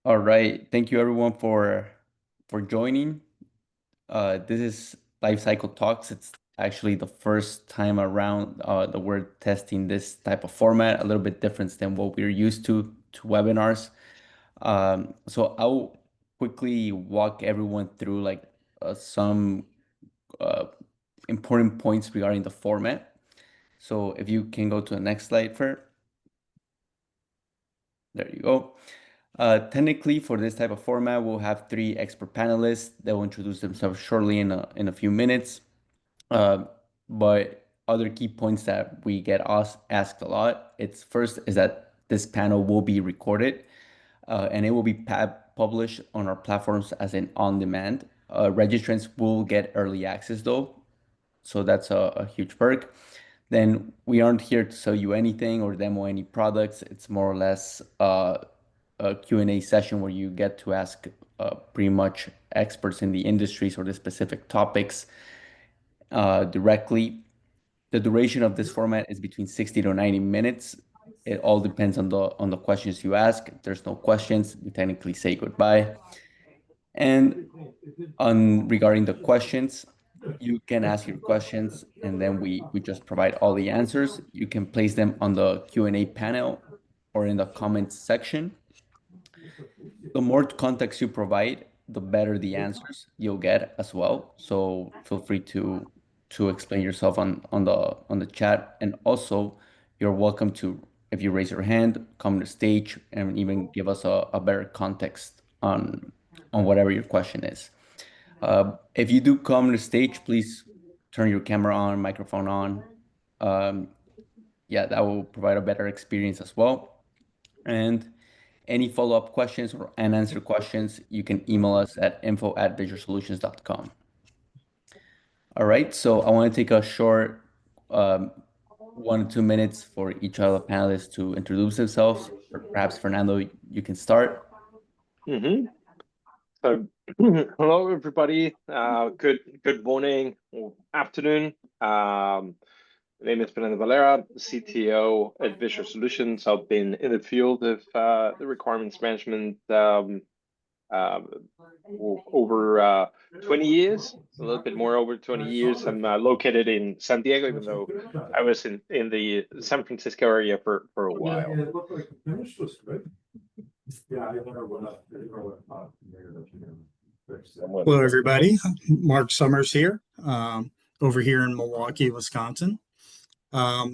All right. Thank you everyone for joining. This is Lifecycle Talks. It's actually the first time around that we're testing this type of format, a little bit different than what we're used to webinars. So I'll quickly walk everyone through some uh, important points regarding the format. So if you can go to the next slide, Fer. There you go. Technically, for this type of format, we'll have three expert panelists that will introduce themselves shortly in a few minutes. Uh, but other key points that we get asked a lot, it's first is that this panel will be recorded and it will be published on our platforms as an on-demand. Registrants will get early access though, so that's a huge perk. Then we aren't here to sell you anything or demo any products. It's more or less a Q&A session where you get to ask pretty much experts in the industries or the specific topics directly. The duration of this format is between 60 to 90 minutes. It all depends on the questions you ask. If there's no questions, we technically say goodbye. And on regarding the questions, you can ask your questions and then we just provide all the answers. You can place them on the Q&A panel or in the comments section. The more context you provide, the better the answers you'll get as well. So feel free to explain yourself on the chat. And also, you're welcome to, if you raise your hand, come to stage and even give us a better context on whatever your question is. If you do come to stage, please turn your camera on, microphone on. Um, yeah, that will provide a better experience as well. And any follow-up questions or unanswered questions, you can email us at info@visualsolutions.com. All right, so I want to take a short 1 to 2 minutes for each of the panelists to introduce themselves. Or perhaps Fernando, you can start. Mm-hmm. So, hello everybody. Good morning or afternoon. My name is Fernando Valera, CTO at Visual Solutions. I've been in the field of the requirements management over 20 years, a little bit more over 20 years. I'm located in San Diego, even though I was in the San Francisco area for a while. Hello, everybody. Mark Summers here, over here in Milwaukee, Wisconsin.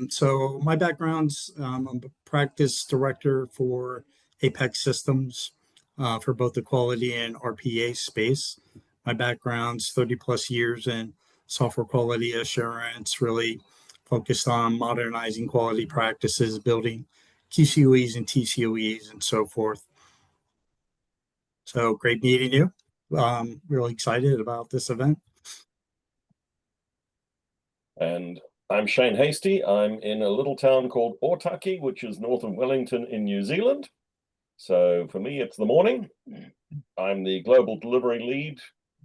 So my background's I'm a practice director for Apex Systems for both the quality and RPA space. My background's 30 plus years in software quality assurance, really focused on modernizing quality practices, building QCOEs and TCOEs and so forth. So great meeting you. Really excited about this event. And I'm Shane Hasty. I'm in a little town called Otaki, which is north of Wellington in New Zealand. So for me, it's the morning. I'm the global delivery lead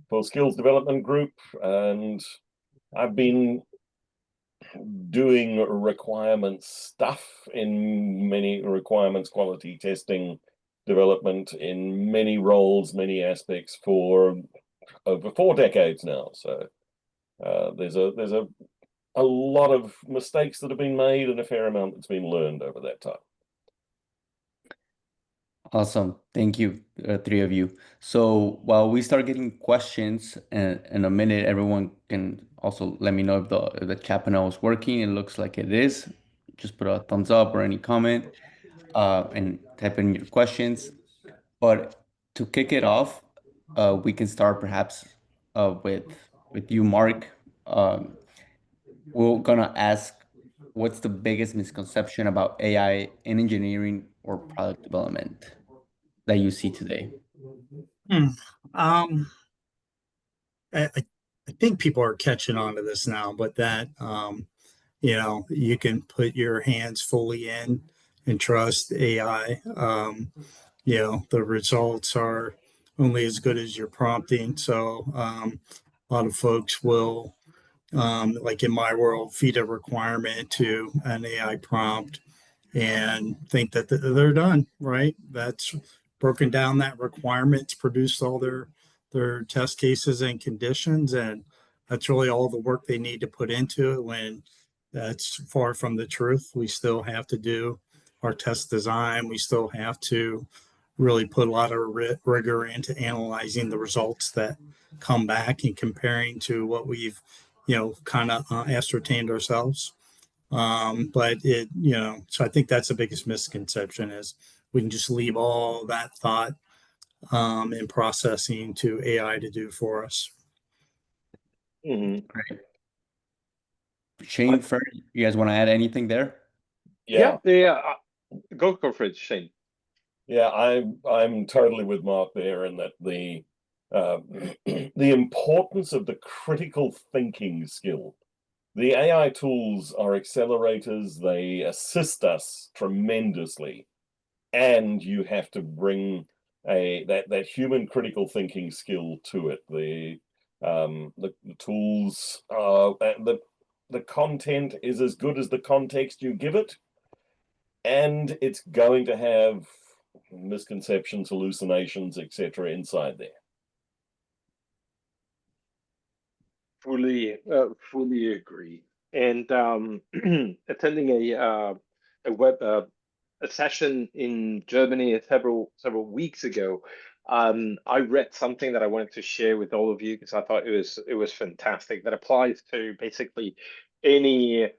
for Skills Development Group, and I've been doing requirements stuff in many requirements, quality testing, development in many roles, many aspects for over 4 decades now. So there's a lot of mistakes that have been made and a fair amount that's been learned over that time. Awesome. Thank you, three of you. So while we start getting questions in a minute, everyone can also let me know if the chat panel is working. It looks like it is. Just put a thumbs up or any comment and type in your questions. But to kick it off, we can start perhaps with you, Mark. We're gonna ask, what's the biggest misconception about AI in engineering or product development that you see today? I, I think people are catching on to this now, but that you can put your hands fully in and trust AI. The results are only as good as your prompting. So a lot of folks will, like in my world, feed a requirement to an AI prompt and think that they're done, right? That's broken down that requirements, produced all their test cases and conditions, and that's really all the work they need to put into it. When that's far from the truth, we still have to do our test design. We still have to really put a lot of rigor into analyzing the results that come back and comparing to what we've, kind of ascertained ourselves. But so I think that's the biggest misconception is we can just leave all that thought and processing to AI to do for us. Mhm. Great. Shane, Ferd, you guys want to add anything there? Yeah. Go for it, Shane. Yeah, I'm totally with Mark there, in that the importance of the critical thinking skill. The AI tools are accelerators, they assist us tremendously, and you have to bring that human critical thinking skill to it. The tools are the content is as good as the context you give it, and it's going to have misconceptions, hallucinations, etc. inside there. Fully agree. And attending a session in Germany several weeks ago, I read something that I wanted to share with all of you because I thought it was fantastic. That applies to basically any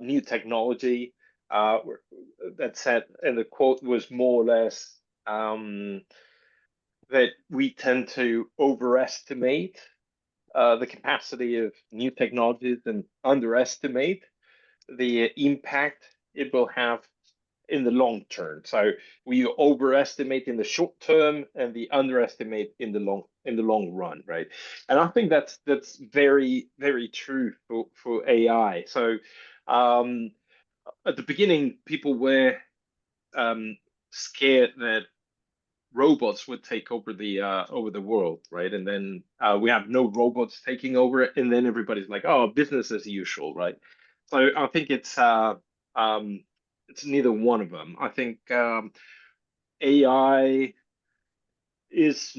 new technology. That said, and the quote was more or less that we tend to overestimate the capacity of new technologies and underestimate the impact it will have in the long term. So we overestimate in the short term and we underestimate in the long run, right? And I think that's very, very true for AI. So at the beginning, people were scared that robots would take over the world, right? And then we have no robots taking over it, and then everybody's like, "Oh, business as usual," right? So I think it's neither one of them. I think AI is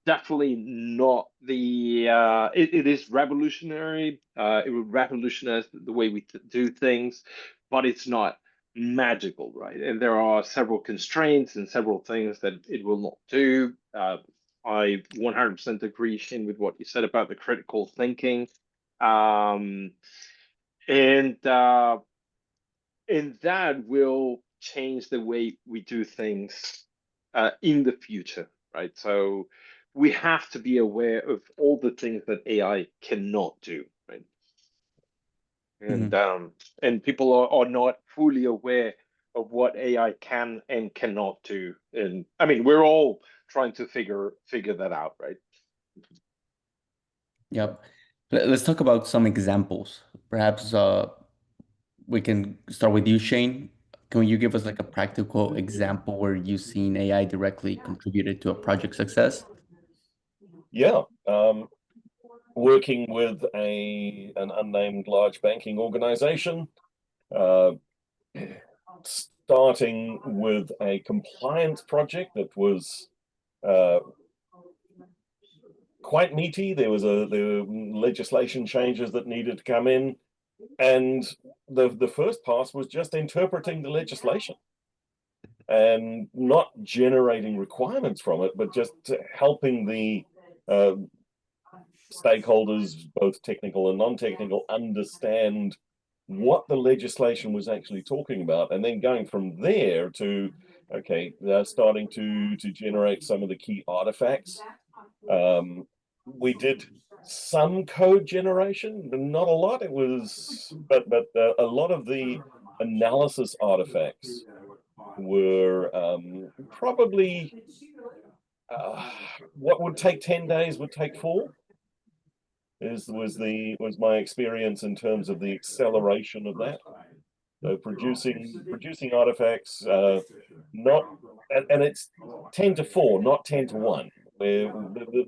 definitely not the it is revolutionary. It will revolutionize the way we do things, but it's not magical, right? And there are several constraints and several things that it will not do. I 100% agree, Shane, with what you said about the critical thinking. And that will change the way we do things in the future, right? So we have to be aware of all the things that AI cannot do, right? And people are not fully aware of what AI can and cannot do. And I mean, we're all trying to figure that out, right? Yep. Let's talk about some examples. Perhaps we can start with you, Shane. Can you give us like a practical example where you've seen AI directly contributed to a project success? Yeah. Working with an unnamed large banking organization, starting with a compliance project that was quite meaty. There were legislation changes that needed to come in, and the first pass was just interpreting the legislation and not generating requirements from it, but just helping the stakeholders, both technical and non-technical, understand what the legislation was actually talking about, and then going from there to, okay, they're starting to generate some of the key artifacts. We did some code generation, but not a lot. It was, but a lot of the analysis artifacts were probably what would take 10 days would take 4. Was my experience in terms of the acceleration of that. So producing artifacts, not, and it's 10 to 4, not 10 to 1. Where the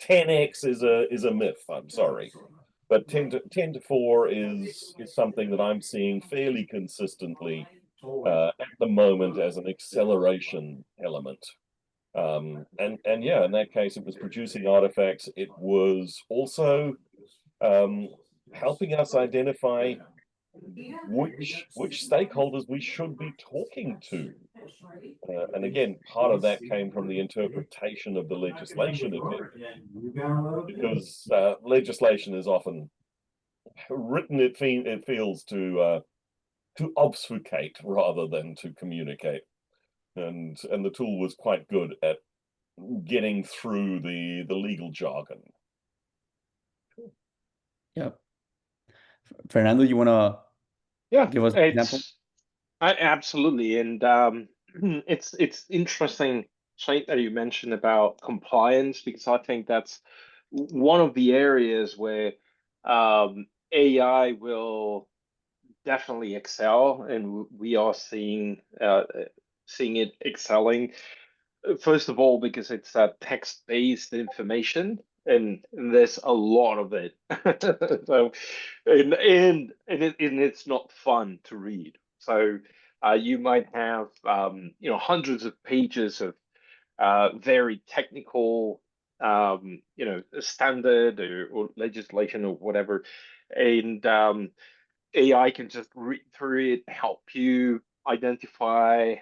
10x is a myth. I'm sorry, but 10 to 4 is something that I'm seeing fairly consistently at the moment as an acceleration element. And yeah, in that case, it was producing artifacts. It was also helping us identify which stakeholders we should be talking to. And again, part of that came from the interpretation of the legislation a bit, because legislation is often written, it feels, to obfuscate rather than to communicate. And the tool was quite good at getting through the legal jargon. Yep. Fernando, you want to give us an example? Absolutely, and it's interesting, Shane, that you mentioned about compliance, because I think that's one of the areas where AI will definitely excel, and we are seeing it excelling. First of all, because it's text-based information, and there's a lot of it. So, and it's not fun to read. So you might have hundreds of pages of very technical standard or legislation or whatever, and AI can just read through it, help you identify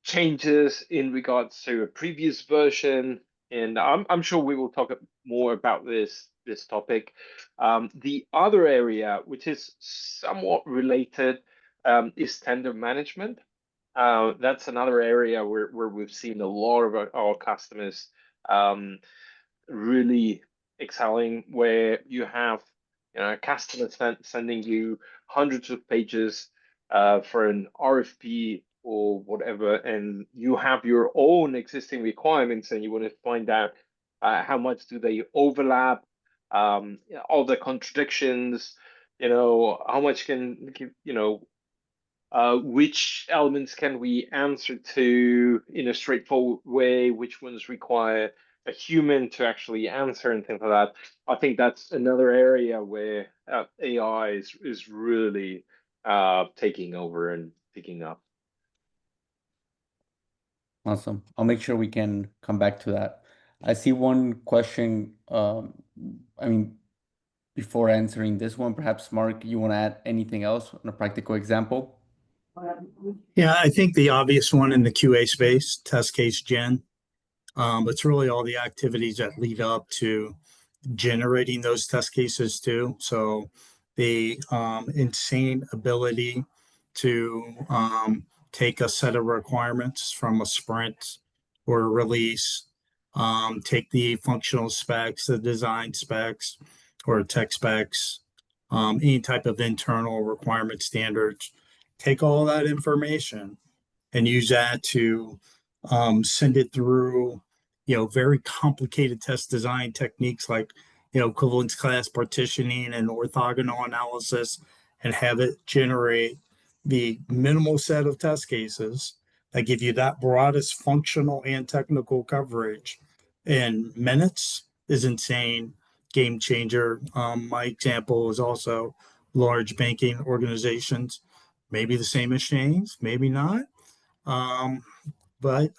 changes in regards to a previous version, and I'm sure we will talk more about this topic. The other area, which is somewhat related, is tender management. That's another area where we've seen a lot of our customers really excelling, where you have a customer sending you hundreds of pages for an RFP or whatever, and you have your own existing requirements, and you want to find out how much do they overlap, all the contradictions, how much can which elements can we answer to in a straightforward way, which ones require a human to actually answer, and things like that. I think that's another area where AI is really taking over and picking up. Awesome. I'll make sure we can come back to that. I see one question. Before answering this one, perhaps Mark, you want to add anything else on a practical example? Yeah, I think the obvious one in the QA space, test case gen. It's really all the activities that lead up to generating those test cases too. So the insane ability to take a set of requirements from a sprint or a release, take the functional specs, the design specs, or tech specs, any type of internal requirement standards, take all that information and use that to send it through, very complicated test design techniques like, equivalence class partitioning and orthogonal analysis, and have it generate the minimal set of test cases that give you that broadest functional and technical coverage in minutes is insane. Game changer. My example is also large banking organizations, maybe the same as Shane's, maybe not. But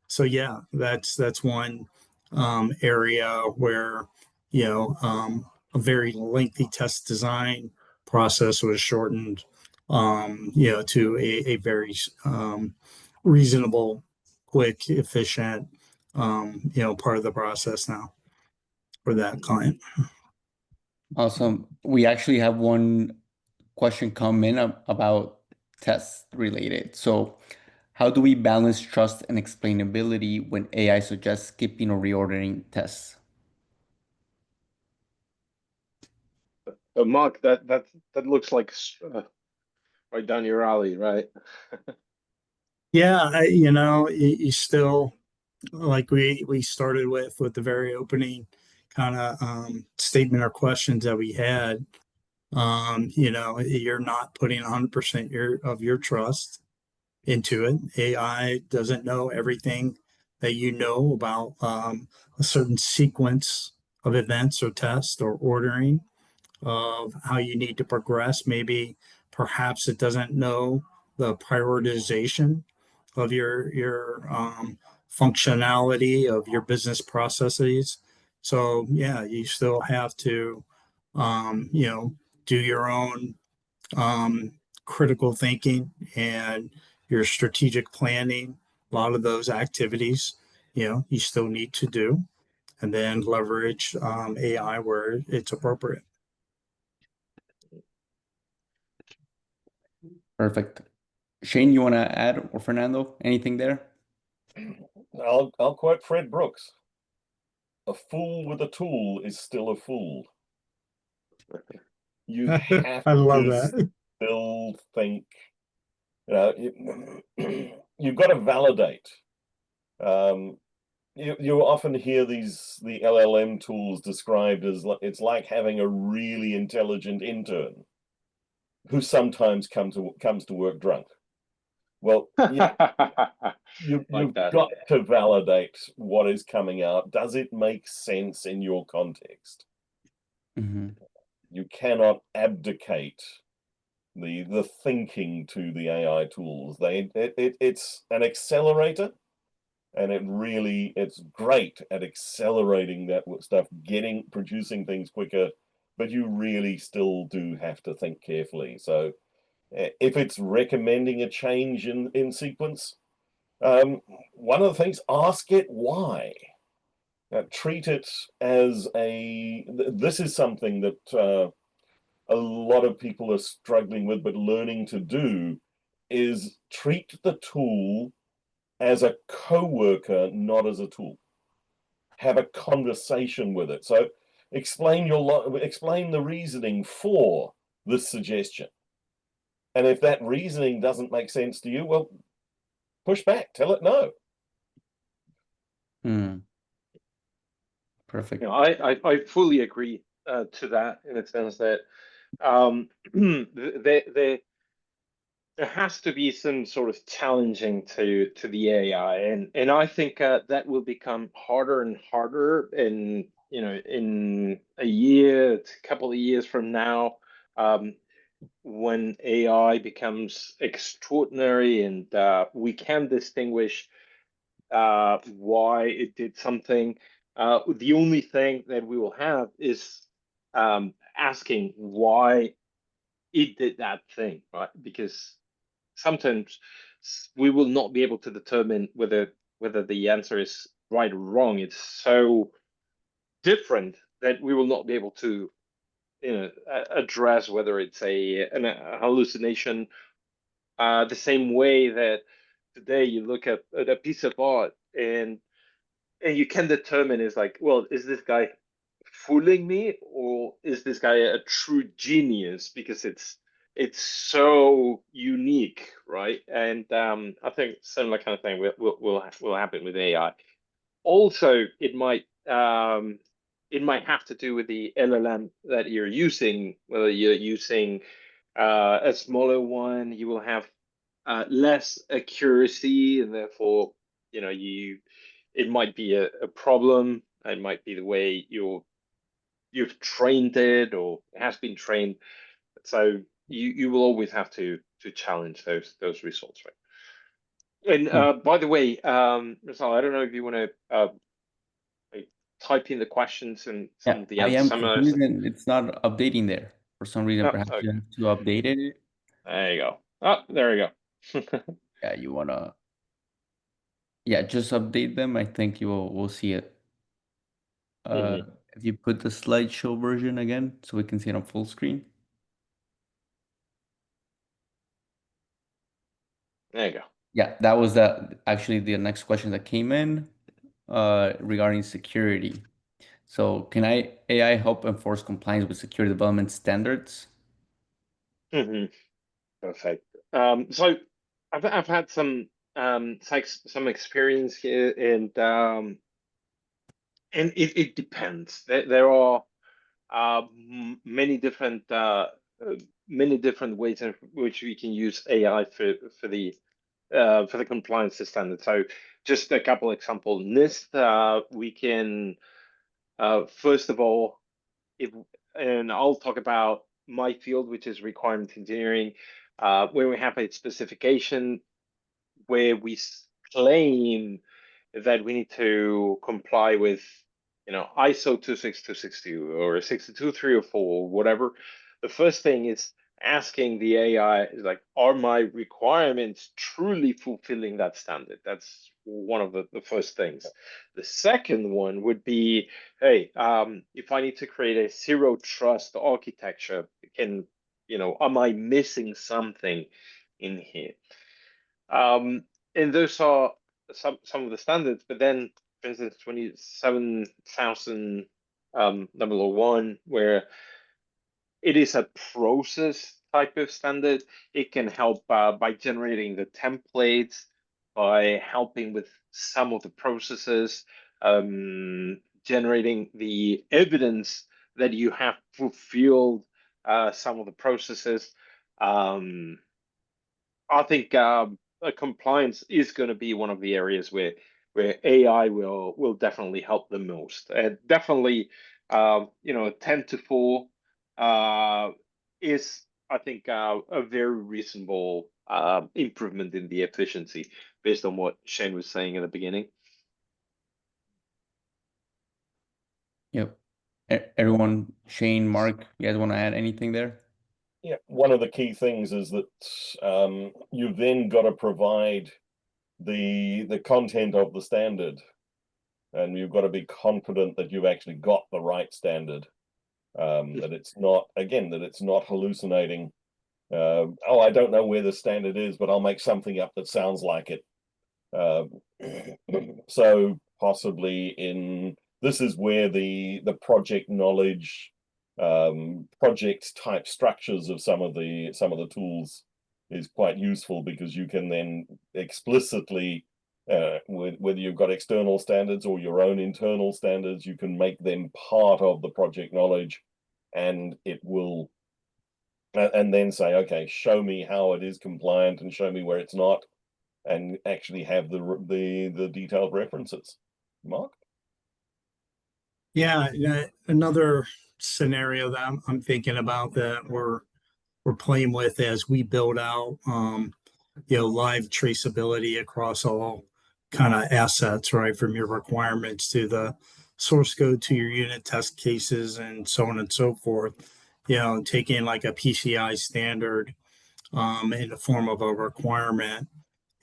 so yeah, that's one area where a very lengthy test design process was shortened to a very reasonable, quick, efficient part of the process now for that client. Awesome. We actually have one question come in about tests related. So how do we balance trust and explainability when AI suggests skipping or reordering tests? Mark, that looks like right down your alley, right? Yeah, you still, like we started with the very opening kind of statement or questions that we had. You're not putting 100% of your trust into it. AI doesn't know everything that you know about a certain sequence of events or tests or ordering of how you need to progress. Maybe perhaps it doesn't know the prioritization of your functionality of your business processes. So yeah, you still have to do your own critical thinking and your strategic planning. A lot of those activities, you still need to do, and then leverage AI where it's appropriate. Perfect. Shane, you want to add, or Fernando, anything there? I'll quote Fred Brooks. A fool with a tool is still a fool. You have I love to that. still think, you've got to validate. You often hear the LLM tools described as it's like having a really intelligent intern who sometimes comes to work drunk. Well, yeah, you've got to validate what is coming out. Does it make sense in your context? Mm-hmm. You cannot abdicate the thinking to the AI tools. It's an accelerator, and it's great at accelerating that stuff, producing things quicker, but you really still do have to think carefully. So if it's recommending a change in sequence, one of the things, ask it why. Treat it as this is something that a lot of people are struggling with, but learning to do, is treat the tool as a co-worker, not as a tool. Have a conversation with it. So explain the reasoning for this suggestion. And if that reasoning doesn't make sense to you, well, push back, tell it no. Perfect. I fully agree to that, in the sense that there has to be some sort of challenging to the AI, and I think that will become harder and harder in a year, a couple of years from now, when AI becomes extraordinary and we can distinguish why it did something. The only thing that we will have is asking why it did that thing, right? Because sometimes we will not be able to determine whether the answer is right or wrong. It's so different that we will not be able to address whether it's a hallucination. The same way that today you look at a piece of art and you can determine, is like, well, is this guy fooling me, or is this guy a true genius because it's so unique, right? And I think similar kind of thing will happen with AI. Also, it might have to do with the LLM that you're using. Whether you're using a smaller one, you will have less accuracy, and therefore, it might be a problem. It might be the way you've trained it, or it has been trained. So you will always have to challenge those results, right? And by the way, Rizal, I don't know if you want to type in the questions and some Yeah, of the I answers. am. For Some some reason, it's not updating there. For some reason, oh, perhaps okay. you have to update it. There you go. Oh, there you go. Yeah, you wanna. Yeah, just update them. I think we'll see it. If you put the slideshow version again, so we can see it on full screen. There you go. Yeah, that was actually the next question that came in regarding security. So can AI help enforce compliance with security development standards? Perfect. So I've had some experience here, and it depends. There are many different ways in which we can use AI for the compliance standard. So just a couple examples. NIST, we can first of all, and I'll talk about my field, which is requirement engineering, when we have a specification where we claim that we need to comply with, ISO 26262 or 62304 or whatever, the first thing is asking the AI is like, are my requirements truly fulfilling that standard? That's one of the first things. The second one would be, hey, if I need to create a zero trust architecture, am I missing something in here? And those are some of the standards, but then, for instance, 27001, where it is a process type of standard, it can help by generating the templates, by helping with some of the processes, generating the evidence that you have fulfilled some of the processes. I think compliance is going to be one of the areas where AI will definitely help the most. Definitely, 10 to 4 is, I think, a very reasonable improvement in the efficiency based on what Shane was saying in the beginning. Yep. Everyone, Shane, Mark, you guys want to add anything there? Yeah, one of the key things is that you've then got to provide the content of the standard, and you've got to be confident that you've actually got the right standard, that it's not hallucinating. Oh, I don't know where the standard is, but I'll make something up that sounds like it. So possibly this is where the project knowledge, project type structures of some of the tools is quite useful, because you can then explicitly, whether you've got external standards or your own internal standards, you can make them part of the project knowledge, and it will, and then say, okay, show me how it is compliant and show me where it's not, and actually have the detailed references. Mark? Yeah, another scenario that I'm thinking about that we're playing with as we build out, live traceability across all kind of assets, right? From your requirements to the source code to your unit test cases and so on and so forth. Taking like a PCI standard in the form of a requirement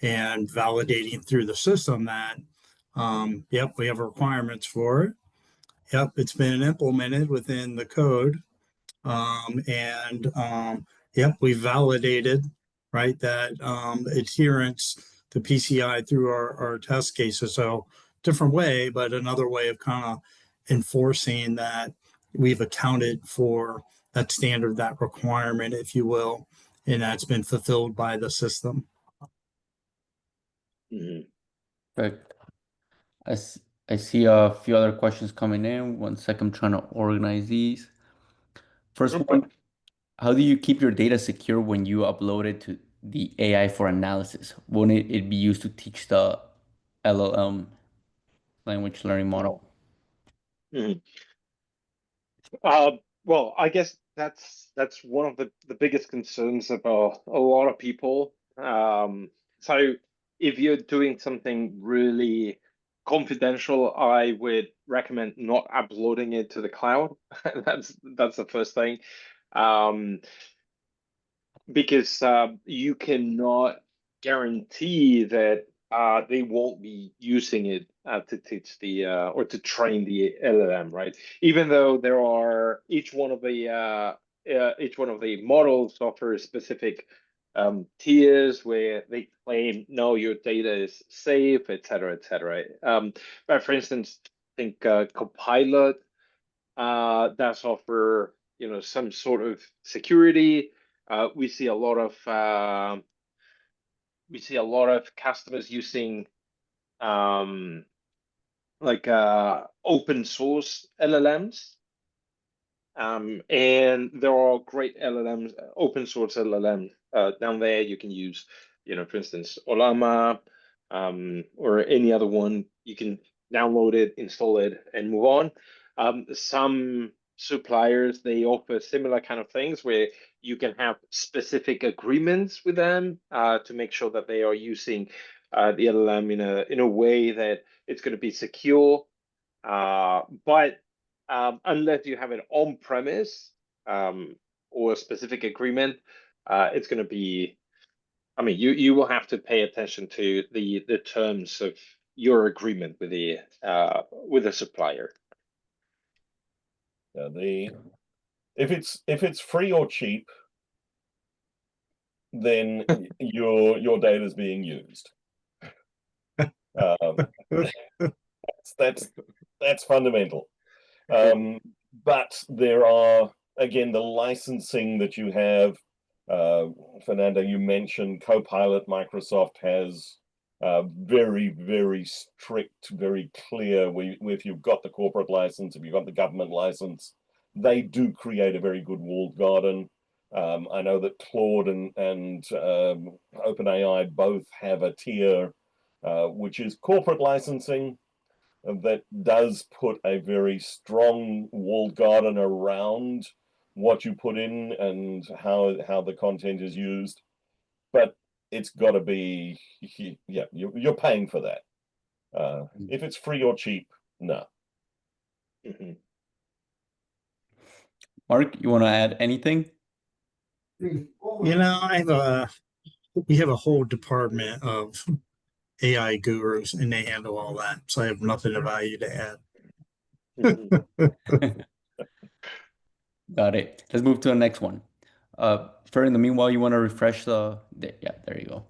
and validating through the system that, yep, we have requirements for it. Yep, it's been implemented within the code. Yep, we validated, right, that adherence to PCI through our test cases. So different way, but another way of kind of enforcing that we've accounted for that standard, that requirement, if you will, and that's been fulfilled by the system. Mm-hmm. Perfect. I see a few other questions coming in. 1 second, I'm trying to organize these. First one, how do you keep your data secure when you upload it to the AI for analysis? Won't it be used to teach the LLM, language learning model? Mm-hmm. Well, I guess that's one of the biggest concerns about a lot of people. So if you're doing something really confidential, I would recommend not uploading it to the cloud. That's the first thing, because you cannot guarantee that they won't be using it to teach the or to train the LLM, right? Even though there are each one of the models offer specific tiers where they claim, no, your data is safe, etc., etc. But for instance, I think Copilot does offer some sort of security. We see a lot of customers using open source LLMs, and there are great LLMs, open source LLMs down there. You can use, for instance, Olama or any other one. You can download it, install it, and move on. Some suppliers, they offer similar kind of things where you can have specific agreements with them to make sure that they are using the LLM in a way that it's going to be secure. But unless you have an on-premise or a specific agreement, it's going to be, I mean, you will have to pay attention to the terms of your agreement with the supplier. If it's free or cheap, then your data is being used. That's fundamental. But there are, again, the licensing that you have. Fernando, you mentioned Copilot. Microsoft has very, very strict, very clear. If you've got the corporate license, if you've got the government license, they do create a very good walled garden. I know that Claude and OpenAI both have a tier which is corporate licensing that does put a very strong walled garden around what you put in and how the content is used. But it's got to be, yeah, you're paying for that. If it's free or cheap, no. Mark, you want to add anything? You know, we have a whole department of AI gurus, and they handle all that. So I have nothing of value to add. Got it. Let's move to the next one. Fer, in the meanwhile, you want to refresh yeah, there you go.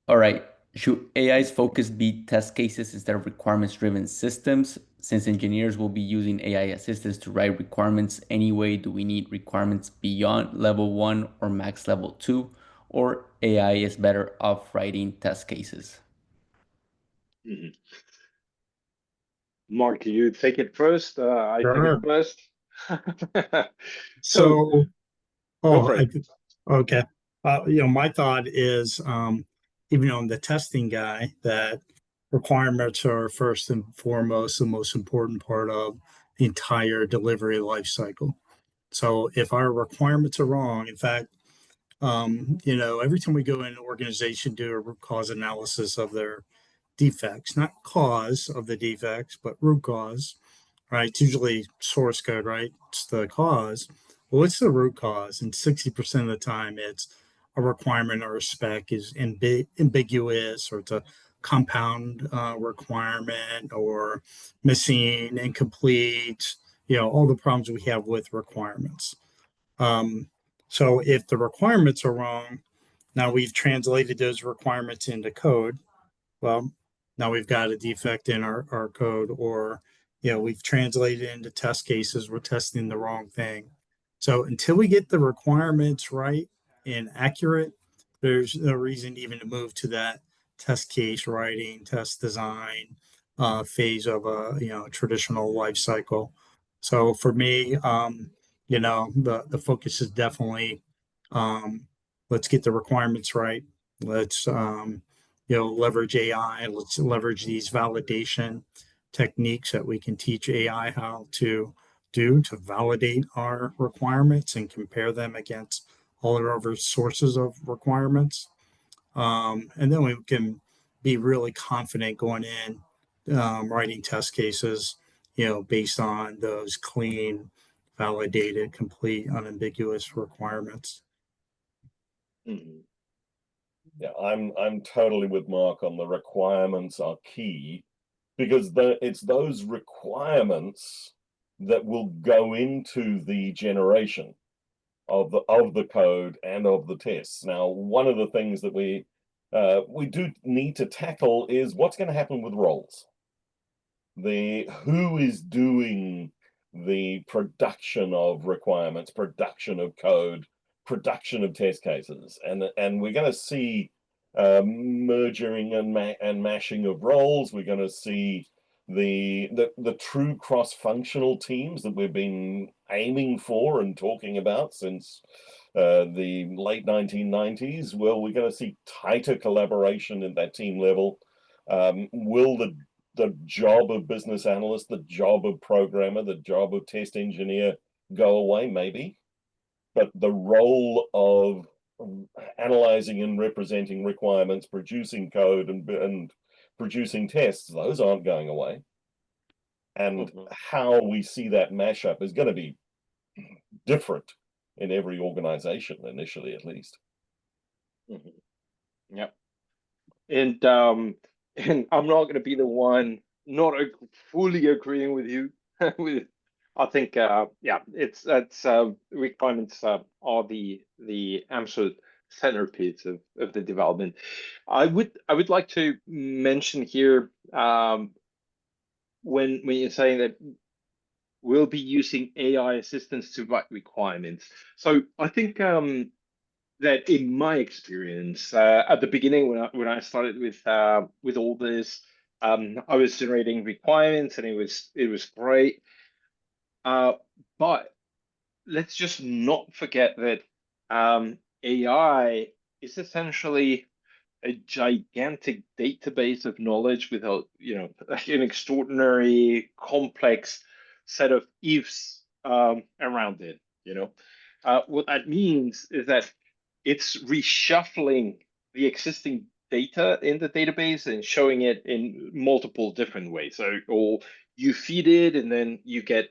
All right. Should AI's focus be test cases instead of requirements-driven systems? Since engineers will be using AI assistants to write requirements anyway, do we need requirements beyond level 1 or max level 2? Or AI is better off writing test cases? Mark, you take it first. I take it first. Okay. My thought is, even on the testing guy, that requirements are first and foremost the most important part of the entire delivery lifecycle. So if our requirements are wrong, in fact, every time we go in an organization, do a root cause analysis of their defects, not cause of the defects, but root cause, right? It's usually source code, right? It's the cause. Well, what's the root cause? And 60% of the time, it's a requirement or a spec is ambiguous, or it's a compound requirement, or missing, incomplete, all the problems we have with requirements. So if the requirements are wrong, now we've translated those requirements into code. Well, now we've got a defect in our code, or we've translated it into test cases. We're testing the wrong thing. So until we get the requirements right and accurate, there's no reason even to move to that test case writing, test design phase of a traditional life cycle. So for me, the focus is definitely let's get the requirements right. Let's leverage AI. Let's leverage these validation techniques that we can teach AI how to do to validate our requirements and compare them against all our other sources of requirements. And then we can be really confident going in, writing test cases, based on those clean, validated, complete, unambiguous requirements. Yeah, I'm totally with Mark on the requirements are key, because it's those requirements that will go into the generation of the code and of the tests. Now, one of the things that we do need to tackle is what's going to happen with roles. Who is doing the production of requirements, production of code, production of test cases, and we're going to see merging and mashing of roles. We're going to see the true cross-functional teams that we've been aiming for and talking about since the late 1990s. Well, we're going to see tighter collaboration at that team level. Will the job of business analyst, the job of programmer, the job of test engineer go away? Maybe. But the role of analyzing and representing requirements, producing code and producing tests, those aren't going away. And how we see that mashup is going to be different in every organization, initially at least. Yep. And I'm not going to be the one not fully agreeing with you. I think it's requirements are the absolute centerpiece of the development. I would like to mention here when you're saying that we'll be using AI assistants to write requirements. So I think that in my experience, at the beginning when I started with all this, I was generating requirements and it was great. But let's just not forget that AI is essentially a gigantic database of knowledge with an extraordinary complex set of ifs around it. What that means is that it's reshuffling the existing data in the database and showing it in multiple different ways. So, or you feed it and then you get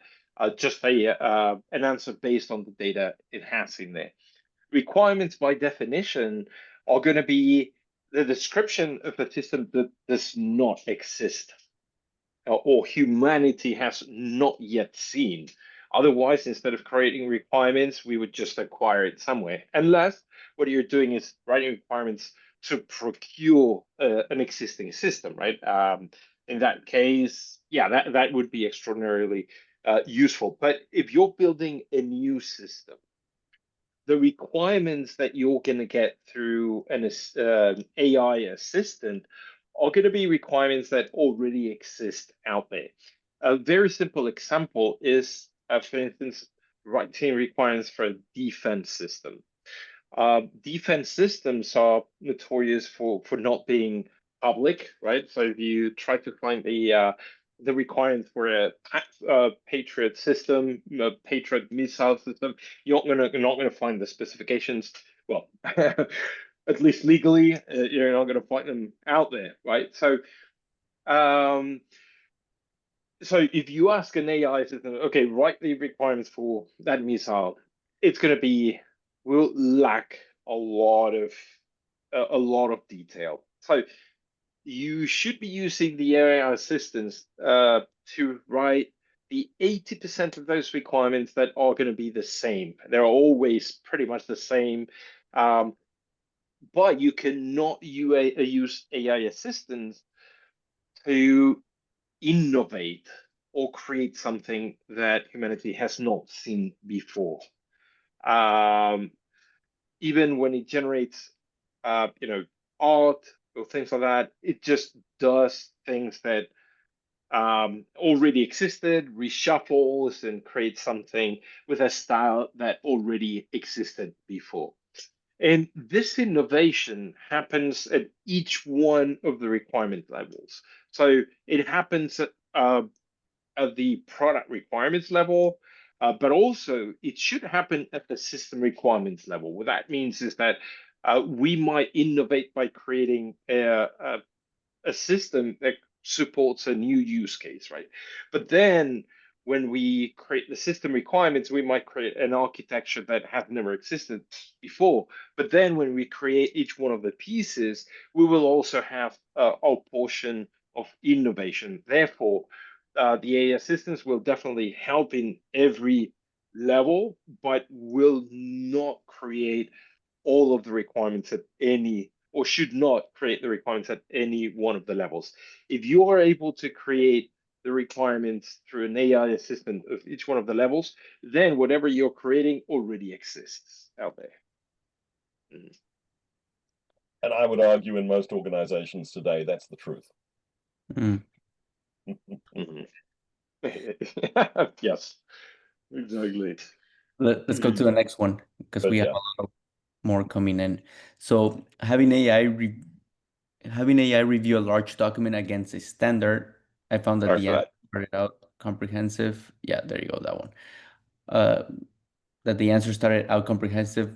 just an answer based on the data it has in there. Requirements by definition are going to be the description of a system that does not exist or humanity has not yet seen. Otherwise, instead of creating requirements, we would just acquire it somewhere. Unless what you're doing is writing requirements to procure an existing system, right? In that case, yeah, that would be extraordinarily useful. But if you're building a new system, the requirements that you're going to get through an AI assistant are going to be requirements that already exist out there. A very simple example is, for instance, writing requirements for a defense system. Defense systems are notorious for not being public, right? So if you try to find the requirements for a Patriot system, a Patriot missile system, you're not gonna find the specifications. Well, at least legally, you're not gonna find them out there, right? So, so if you ask an AI system, okay, write the requirements for that missile, it's gonna will lack a lot of detail. So you should be using the AI assistants to write the 80% of those requirements that are going to be the same. They're always pretty much the same, but you cannot use AI assistants to innovate or create something that humanity has not seen before. Even when it generates, art or things like that, it just does things that already existed, reshuffles, and creates something with a style that already existed before. And this innovation happens at each one of the requirement levels. So it happens at the product requirements level, but also it should happen at the system requirements level. What that means is that we might innovate by creating a system that supports a new use case, right? But then when we create the system requirements, we might create an architecture that has never existed before. But then when we create each one of the pieces, we will also have a portion of innovation. Therefore, the AI assistants will definitely help in every level, but will not create all of the requirements at any, or should not create the requirements at any one of the levels. If you are able to create the requirements through an AI assistant of each one of the levels, then whatever you're creating already exists out there. And I would argue in most organizations today, that's the truth. Yes, exactly. Let's go to the next one because we have a lot more coming in. So having AI review a large document against a standard I found that Sorry the for answer that. started out comprehensive. Yeah, there you go, that one. That the answer started out comprehensive,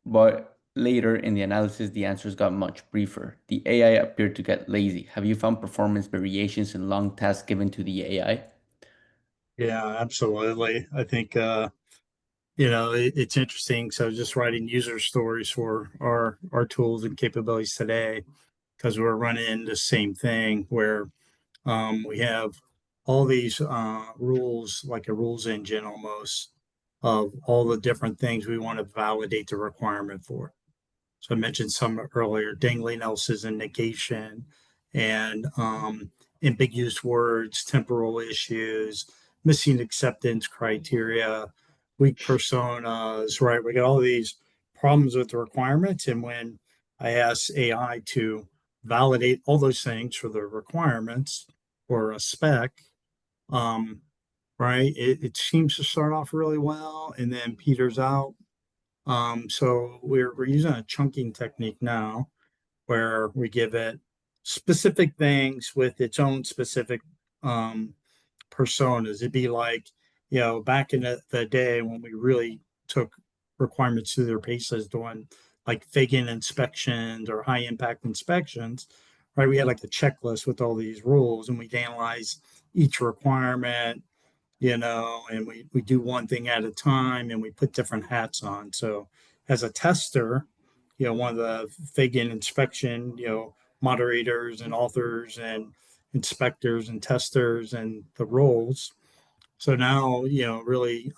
but later in the analysis, the answers got much briefer. The AI appeared to get lazy. Have you found performance variations in long tasks given to the AI? Yeah, absolutely. I think it's interesting. So just writing user stories for our tools and capabilities today, because we're running the same thing where we have all these rules, like a rules engine almost, of all the different things we want to validate the requirement for. So I mentioned some earlier, dangling else's and negation, and ambiguous words, temporal issues, missing acceptance criteria, weak personas, right? We got all these problems with the requirements. And when I ask AI to validate all those things for the requirements or a spec, um, right, it seems to start off really well and then peters out. So we're using a chunking technique now where we give it specific things with its own specific um, personas. It'd be like, back in the day when we really took requirements through their paces doing like faking inspections or high impact inspections, right? We had like a checklist with all these rules and we'd analyze each requirement, and we do one thing at a time and we put different hats on. So as a tester, one of the FAGIN inspection, moderators and authors and inspectors and testers and the roles. So now, really,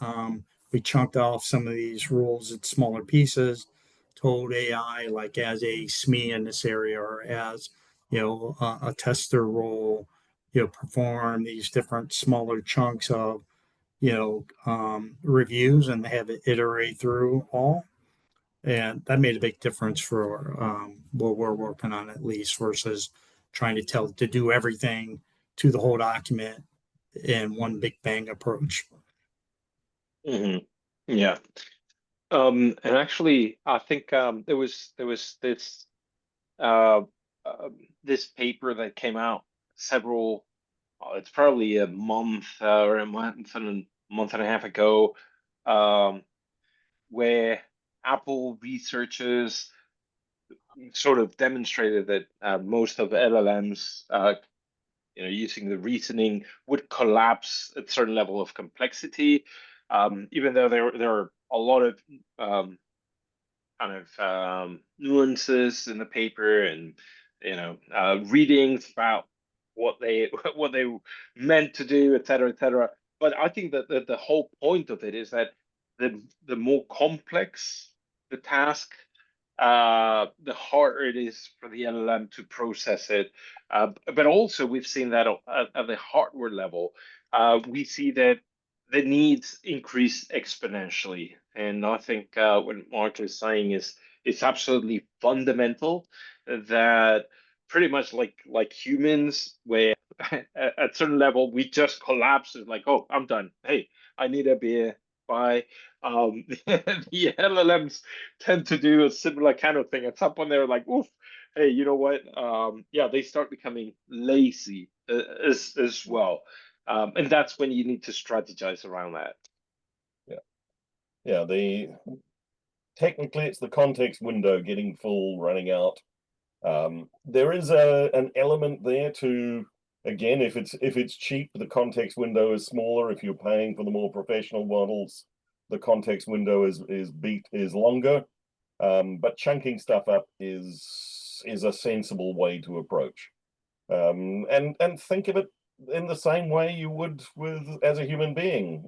we chunked off some of these rules in smaller pieces, told AI like as a SME in this area or as, a tester role, perform these different smaller chunks of reviews and have it iterate through all. And that made a big difference for what we're working on, at least, versus trying to tell it to do everything to the whole document in one big bang approach. Yeah. And actually, I think there was uh, this paper that came out several. It's probably a month or a month and a half ago, where Apple researchers sort of demonstrated that most of LLMs, using the reasoning, would collapse at a certain level of complexity, even though there are a lot of kind of nuances in the paper, and readings about what they what they meant to do, et cetera, et cetera. But I think that the whole point of it is that the more complex the task, the harder it is for the LLM to process it. But also, we've seen that at the hardware level, we see that the needs increase exponentially. And I think what Mark is saying is it's absolutely fundamental that pretty much like humans, where at certain level we just collapse. It's like, oh, I'm done. Hey, I need a beer. Bye. The LLMs tend to do a similar kind of thing. At some point, they're like, oof, hey, you know what? Yeah, they start becoming lazy as well. And that's when you need to strategize around that. Yeah. Technically it's the context window getting full, running out. There is an element there to, again, if it's cheap, the context window is smaller. If you're paying for the more professional models, the context window is longer. But chunking stuff up is a sensible way to approach. And think of it in the same way you would as a human being.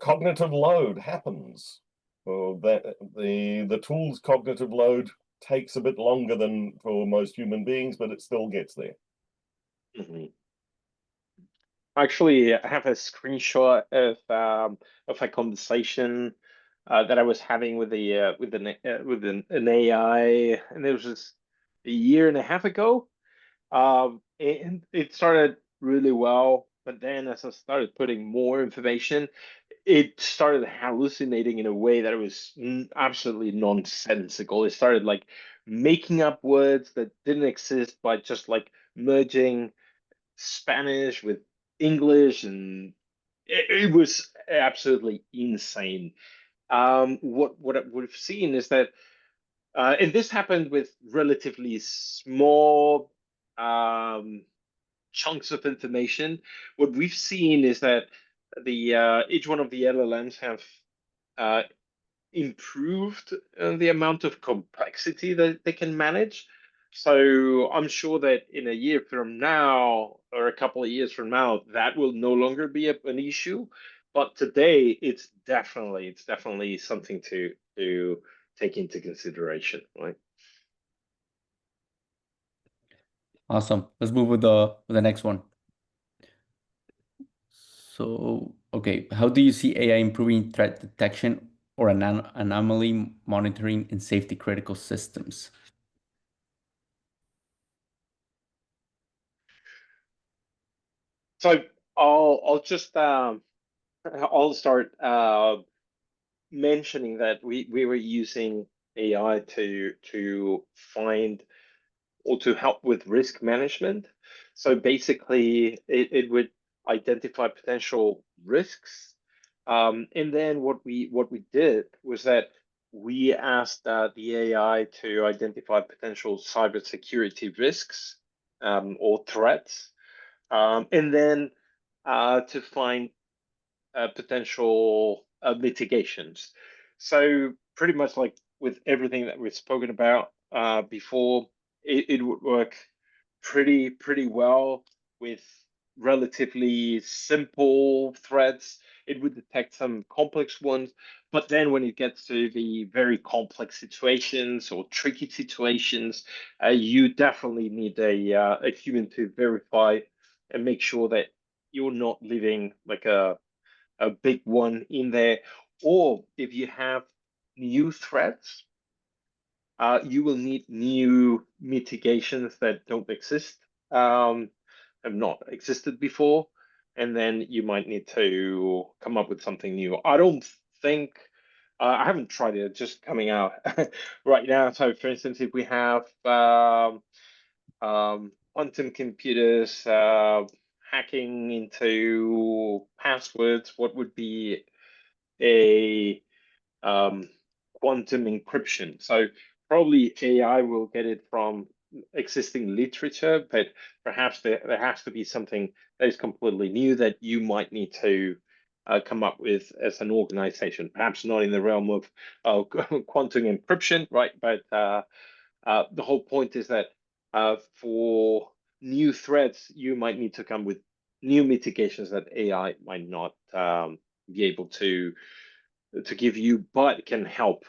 Cognitive load happens. That the tool's cognitive load takes a bit longer than for most human beings, but it still gets there. Actually, I have a screenshot of a conversation that I was having with an AI, and it was just a year and a half ago. And it started really well, but then as I started putting more information, it started hallucinating in a way that it was absolutely nonsensical. It started making up words that didn't exist by just merging Spanish, with English, and it was absolutely insane. What we've seen is that, and this happened with relatively small chunks of information. What we've seen is that each one of the LLMs have improved the amount of complexity that they can manage. So I'm sure that in a year from now, or a couple of years from now, that will no longer be an issue. But today, it's definitely something to take into consideration, right? Awesome. Let's move with the next one. So, okay, how do you see AI improving threat detection or anomaly monitoring in safety critical systems? So I'll just I'll start mentioning that we were using AI to find or to help with risk management. So basically, it would identify potential risks, and then what we did was that we asked the AI to identify potential cybersecurity risks or threats, and then to find potential mitigations. So pretty much like with everything that we've spoken about before, it would work pretty well with relatively simple threats. It would detect some complex ones, but then when it gets to the very complex situations or tricky situations, you definitely need a human to verify and make sure that you're not leaving like a big one in there. Or if you have new threats, you will need new mitigations that don't exist, have not existed before, and then you might need to come up with something new. I don't think, I haven't tried it, just coming out right now. So, for instance, if we have quantum computers hacking into passwords, what would be a quantum encryption? So probably AI will get it from existing literature, but perhaps there has to be something that is completely new that you might need to come up with as an organization. Perhaps not in the realm of quantum encryption, right? But the whole point is that for new threats, you might need to come with new mitigations that AI might not be able to give you, but can help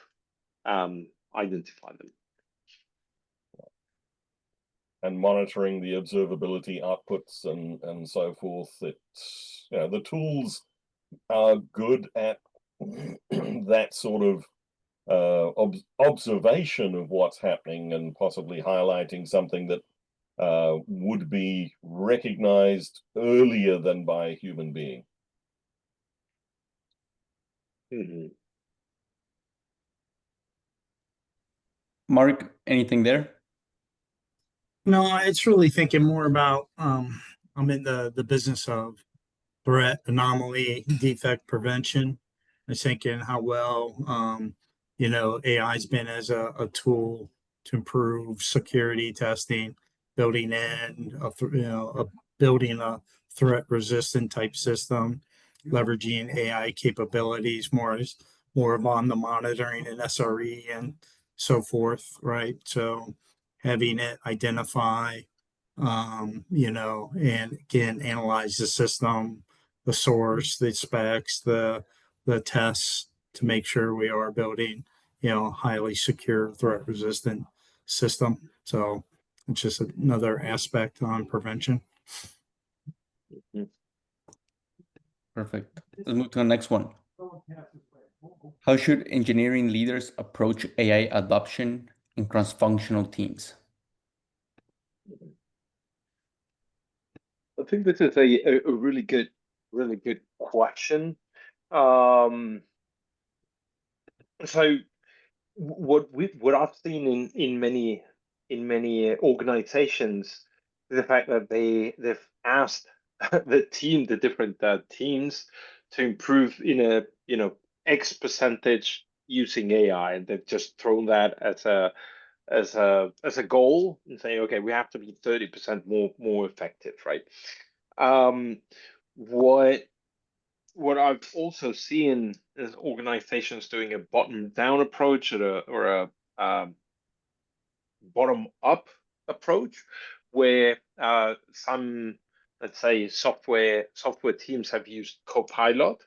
identify them. And monitoring the observability outputs and so forth. It's, you know, the tools are good at that sort of observation of what's happening and possibly highlighting something that would be recognized earlier than by a human being. Mm-hmm. Mark, anything there? No, it's really thinking more about I'm in the business of threat, anomaly, defect prevention. I was thinking how well AI's been as a tool to improve security testing, building in building a threat resistant type system, leveraging AI capabilities more on the monitoring and SRE and so forth, right? So having it identify and again analyze the system, the source, the specs, the tests to make sure we are building, highly secure, threat resistant system. So it's just another aspect on prevention. Perfect. Let's move to the next one. How should engineering leaders approach AI adoption in cross-functional teams? I think this is a really good question. So what I've seen in many organizations the fact that they've asked the different teams to improve in a X percentage using AI, and they've just thrown that as a goal and saying, okay, we have to be 30% more effective, right? What I've also seen is organizations doing a bottom-down approach or a bottom-up approach, where some, let's say, software teams have used Copilot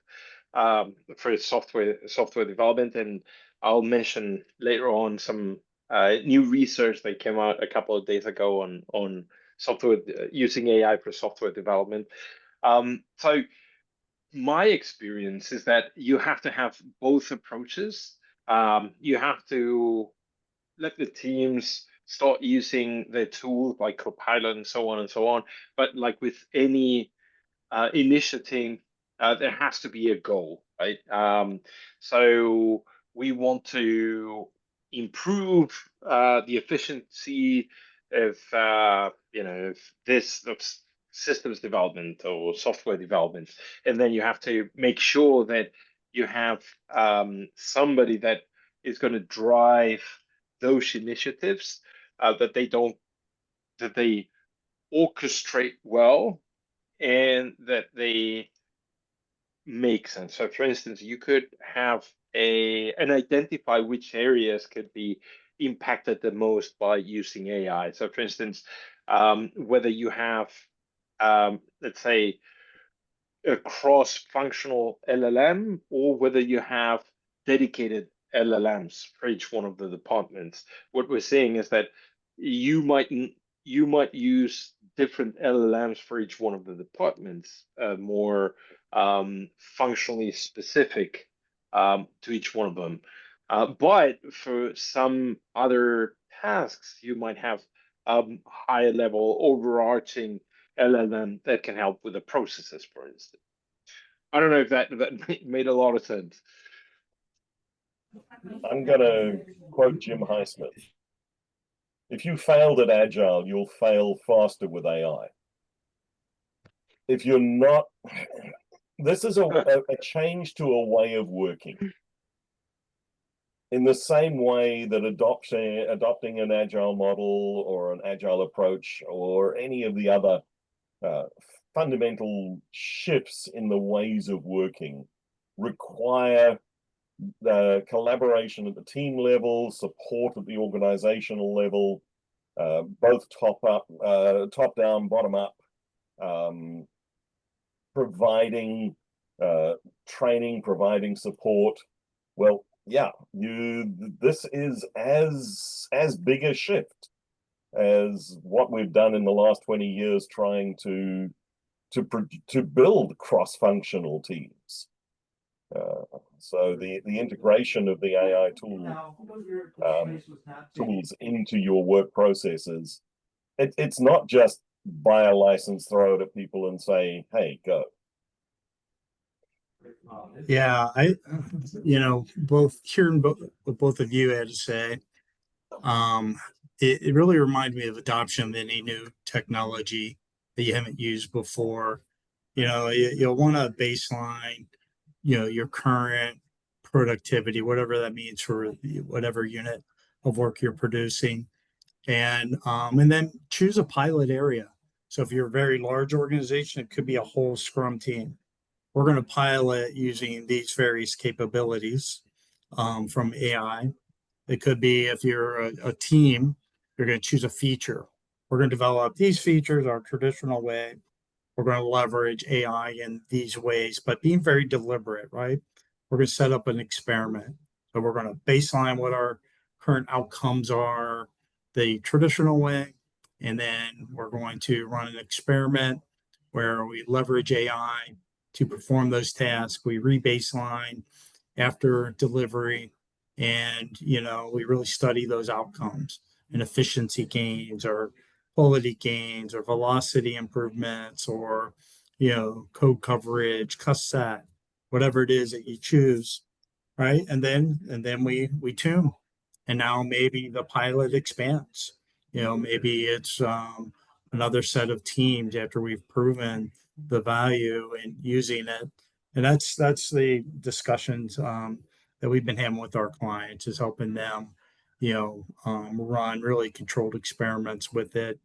for software development, and I'll mention later on some new research that came out a couple of days ago on software using AI for software development. So my experience is that you have to have both approaches. You have to let the teams start using the tools like Copilot and so on and so on. But like with any initiative, there has to be a goal, right? So we want to improve the efficiency of of systems development or software development, and then you have to make sure that you have somebody that is going to drive those initiatives, that they orchestrate well, and that they make sense. So for instance, you could have and identify which areas could be impacted the most by using AI. So for instance, whether you have, let's say, a cross-functional LLM, or whether you have dedicated LLMs for each one of the departments. What we're seeing is that you might use different LLMs for each one of the departments, more functionally specific to each one of them. But for some other tasks, you might have higher level overarching LLM that can help with the processes, for instance. I don't know if that made a lot of sense. I'm going to quote Jim Highsmith. If you failed at Agile, you'll fail faster with AI. If you're not, this is a change to a way of working. In the same way that adopting an Agile model or an Agile approach or any of the other fundamental shifts in the ways of working require the collaboration at the team level, support at the organizational level, both top down, bottom up, providing training, providing support. Well, yeah, this is as big a shift as what we've done in the last 20 years trying to build cross-functional teams. So the integration of the AI tools into your work processes, it's not just buy a license, throw it at people and say, hey, go. Yeah, both hearing what both of you had to say, it really reminded me of adoption of any new technology that you haven't used before. You'll want to baseline, your current productivity, whatever that means for whatever unit of work you're producing, and then choose a pilot area. So if you're a very large organization, it could be a whole Scrum team. We're going to pilot using these various capabilities from AI. It could be if you're a team, you're going to choose a feature. We're going to develop these features our traditional way. We're going to leverage AI in these ways, but being very deliberate, right? We're going to set up an experiment. So we're going to baseline what our current outcomes are the traditional way, and then we're going to run an experiment where we leverage AI to perform those tasks. We rebaseline after delivery, and we really study those outcomes and efficiency gains or quality gains or velocity improvements or code coverage, cusset, whatever it is that you choose, right? And then we tune, and now maybe the pilot expands. Maybe it's another set of teams after we've proven the value in using it. And that's the discussions that we've been having with our clients, is helping them, run really controlled experiments with it,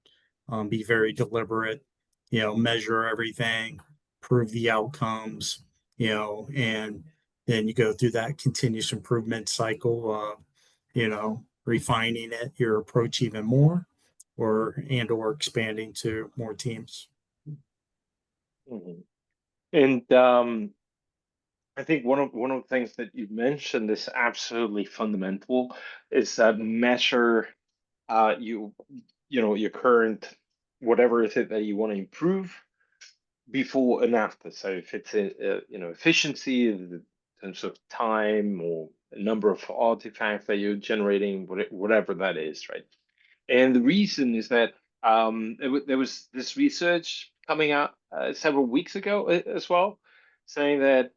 be very deliberate, measure everything, prove the outcomes, and then you go through that continuous improvement cycle of, refining your approach even more, or expanding to more teams. Mhm. And I think one of the things that you mentioned is absolutely fundamental, is that measure your current, whatever is it that you want to improve, before and after. So if it's efficiency in terms of time or a number of artifacts that you're generating, whatever that is, right? And the reason is that there was this research coming out several weeks ago as well, saying that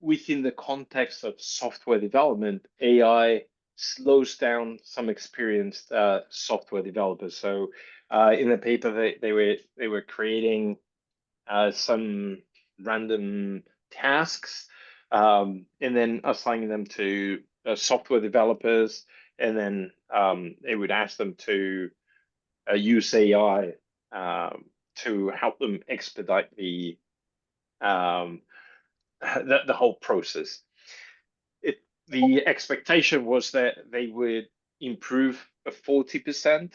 within the context of software development, AI slows down some experienced software developers. So in the paper, they were creating some random tasks, and then assigning them to software developers, and then they would ask them to use AI to help them expedite um, the whole process. The expectation was that they would improve 40%,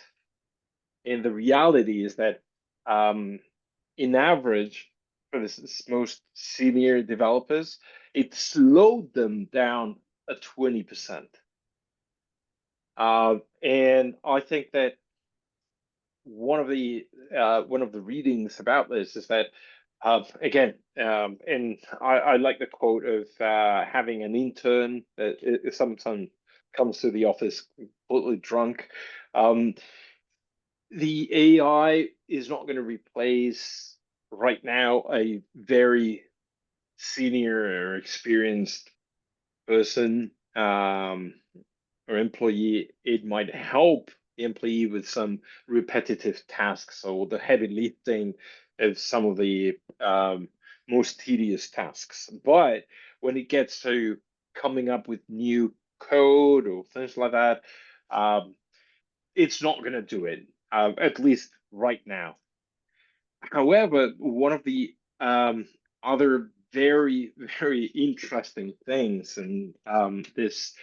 and the reality is that in average, for the most senior developers, it slowed them down 20%. And I think that one of the readings about this is that again, and I like the quote of having an intern that sometimes comes to the office completely drunk. The AI is not going to replace right now a very senior or experienced person or employee. It might help the employee with some repetitive tasks or the heavy lifting of some of the most tedious tasks. But when it gets to coming up with new code or things like that, it's not going to do it, at least right now. However, one of the other very, very interesting things, and this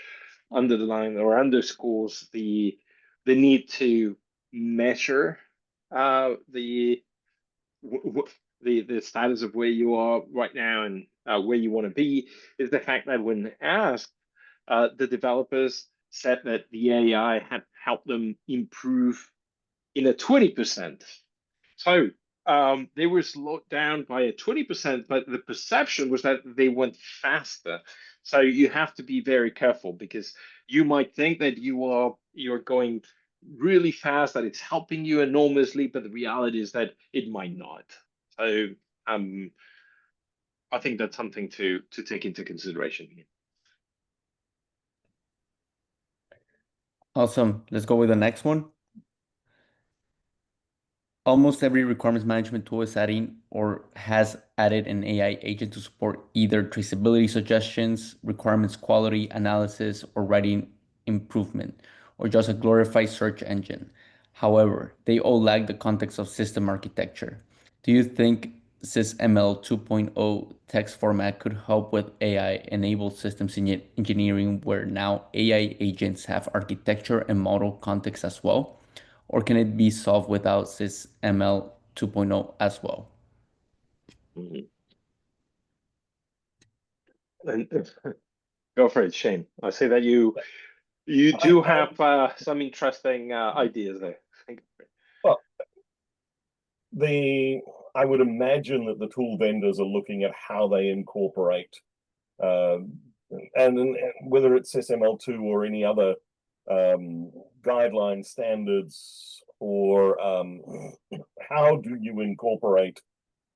underlines or underscores the need to measure the status of where you are right now and where you want to be, is the fact that when asked, the developers said that the AI had helped them improve in 20%. So they were slowed down by 20%, but the perception was that they went faster. So you have to be very careful, because you might think that you're going really fast, that it's helping you enormously, but the reality is that it might not. So I think that's something to take into consideration here. Awesome. Let's go with the next one. Almost every requirements management tool is adding or has added an AI agent to support either traceability suggestions, requirements quality analysis, or writing improvement, or just a glorified search engine. However, they all lack the context of system architecture. Do you think SysML 2.0 text format could help with AI-enabled systems engineering, where now AI agents have architecture and model context as well? Or can it be solved without SysML 2.0 as well? Mm-hmm. And go for it, Shane. I see that you do have some interesting ideas there. Well, I would imagine that the tool vendors are looking at how they incorporate, and whether it's SysML2 or any other guideline standards, or how do you incorporate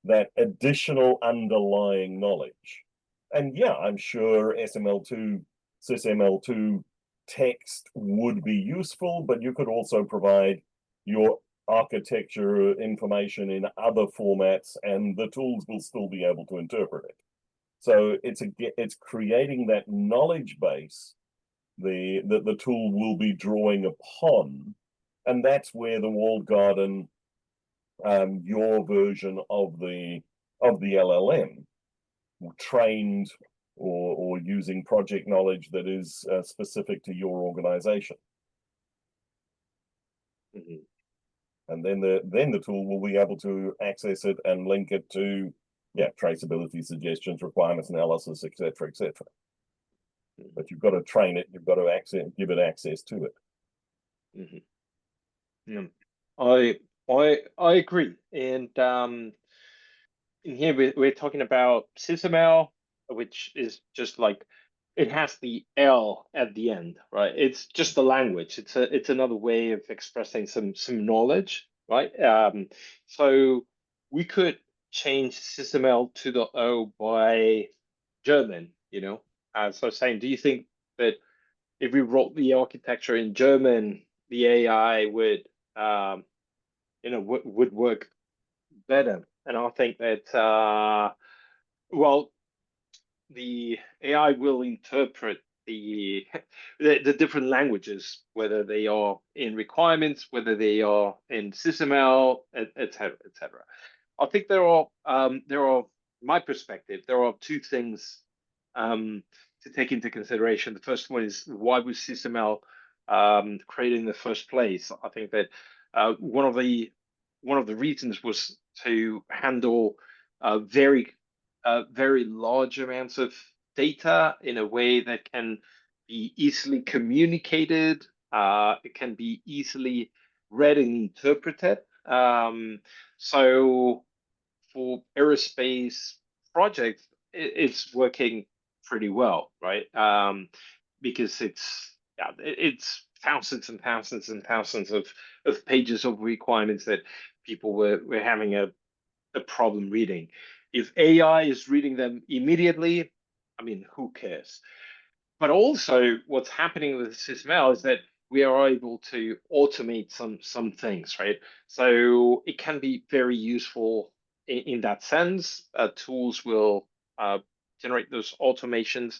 that additional underlying knowledge? And yeah, I'm sure SysML2 text would be useful, but you could also provide your architecture information in other formats, and the tools will still be able to interpret it. So it's creating that knowledge base that the tool will be drawing upon, and that's where the walled garden, your version of the LLM, trained or using project knowledge that is specific to your organization. Mhm. And then the tool will be able to access it and link it to traceability, suggestions, requirements analysis, etc., etc. But you've got to train it, you've got to give it access to it. Mhm. Yeah. I agree. And in here we're talking about SysML, which is just like it has the L at the end, right? It's just a language. It's another way of expressing some knowledge, right? So we could change SysML to the O by German, you know. So I was saying, do you think that if we wrote the architecture in German, the AI would would work better? And I think that well, the AI will interpret the the different languages, whether they are in requirements, whether they are in SysML, etc., etc. I think there are my perspective. There are two things to take into consideration. The first one is, why was SysML created in the first place? I think that one of the reasons was to handle very very large amounts of data in a way that can be easily communicated. It can be easily read and interpreted. So for aerospace projects, it's working pretty well, right? Because it's thousands and thousands and thousands of pages of requirements that people were having a problem reading. If AI is reading them immediately, I mean, who cares? But also, what's happening with SysML is that we are able to automate some things, right? So it can be very useful in that sense. Tools will generate those automations.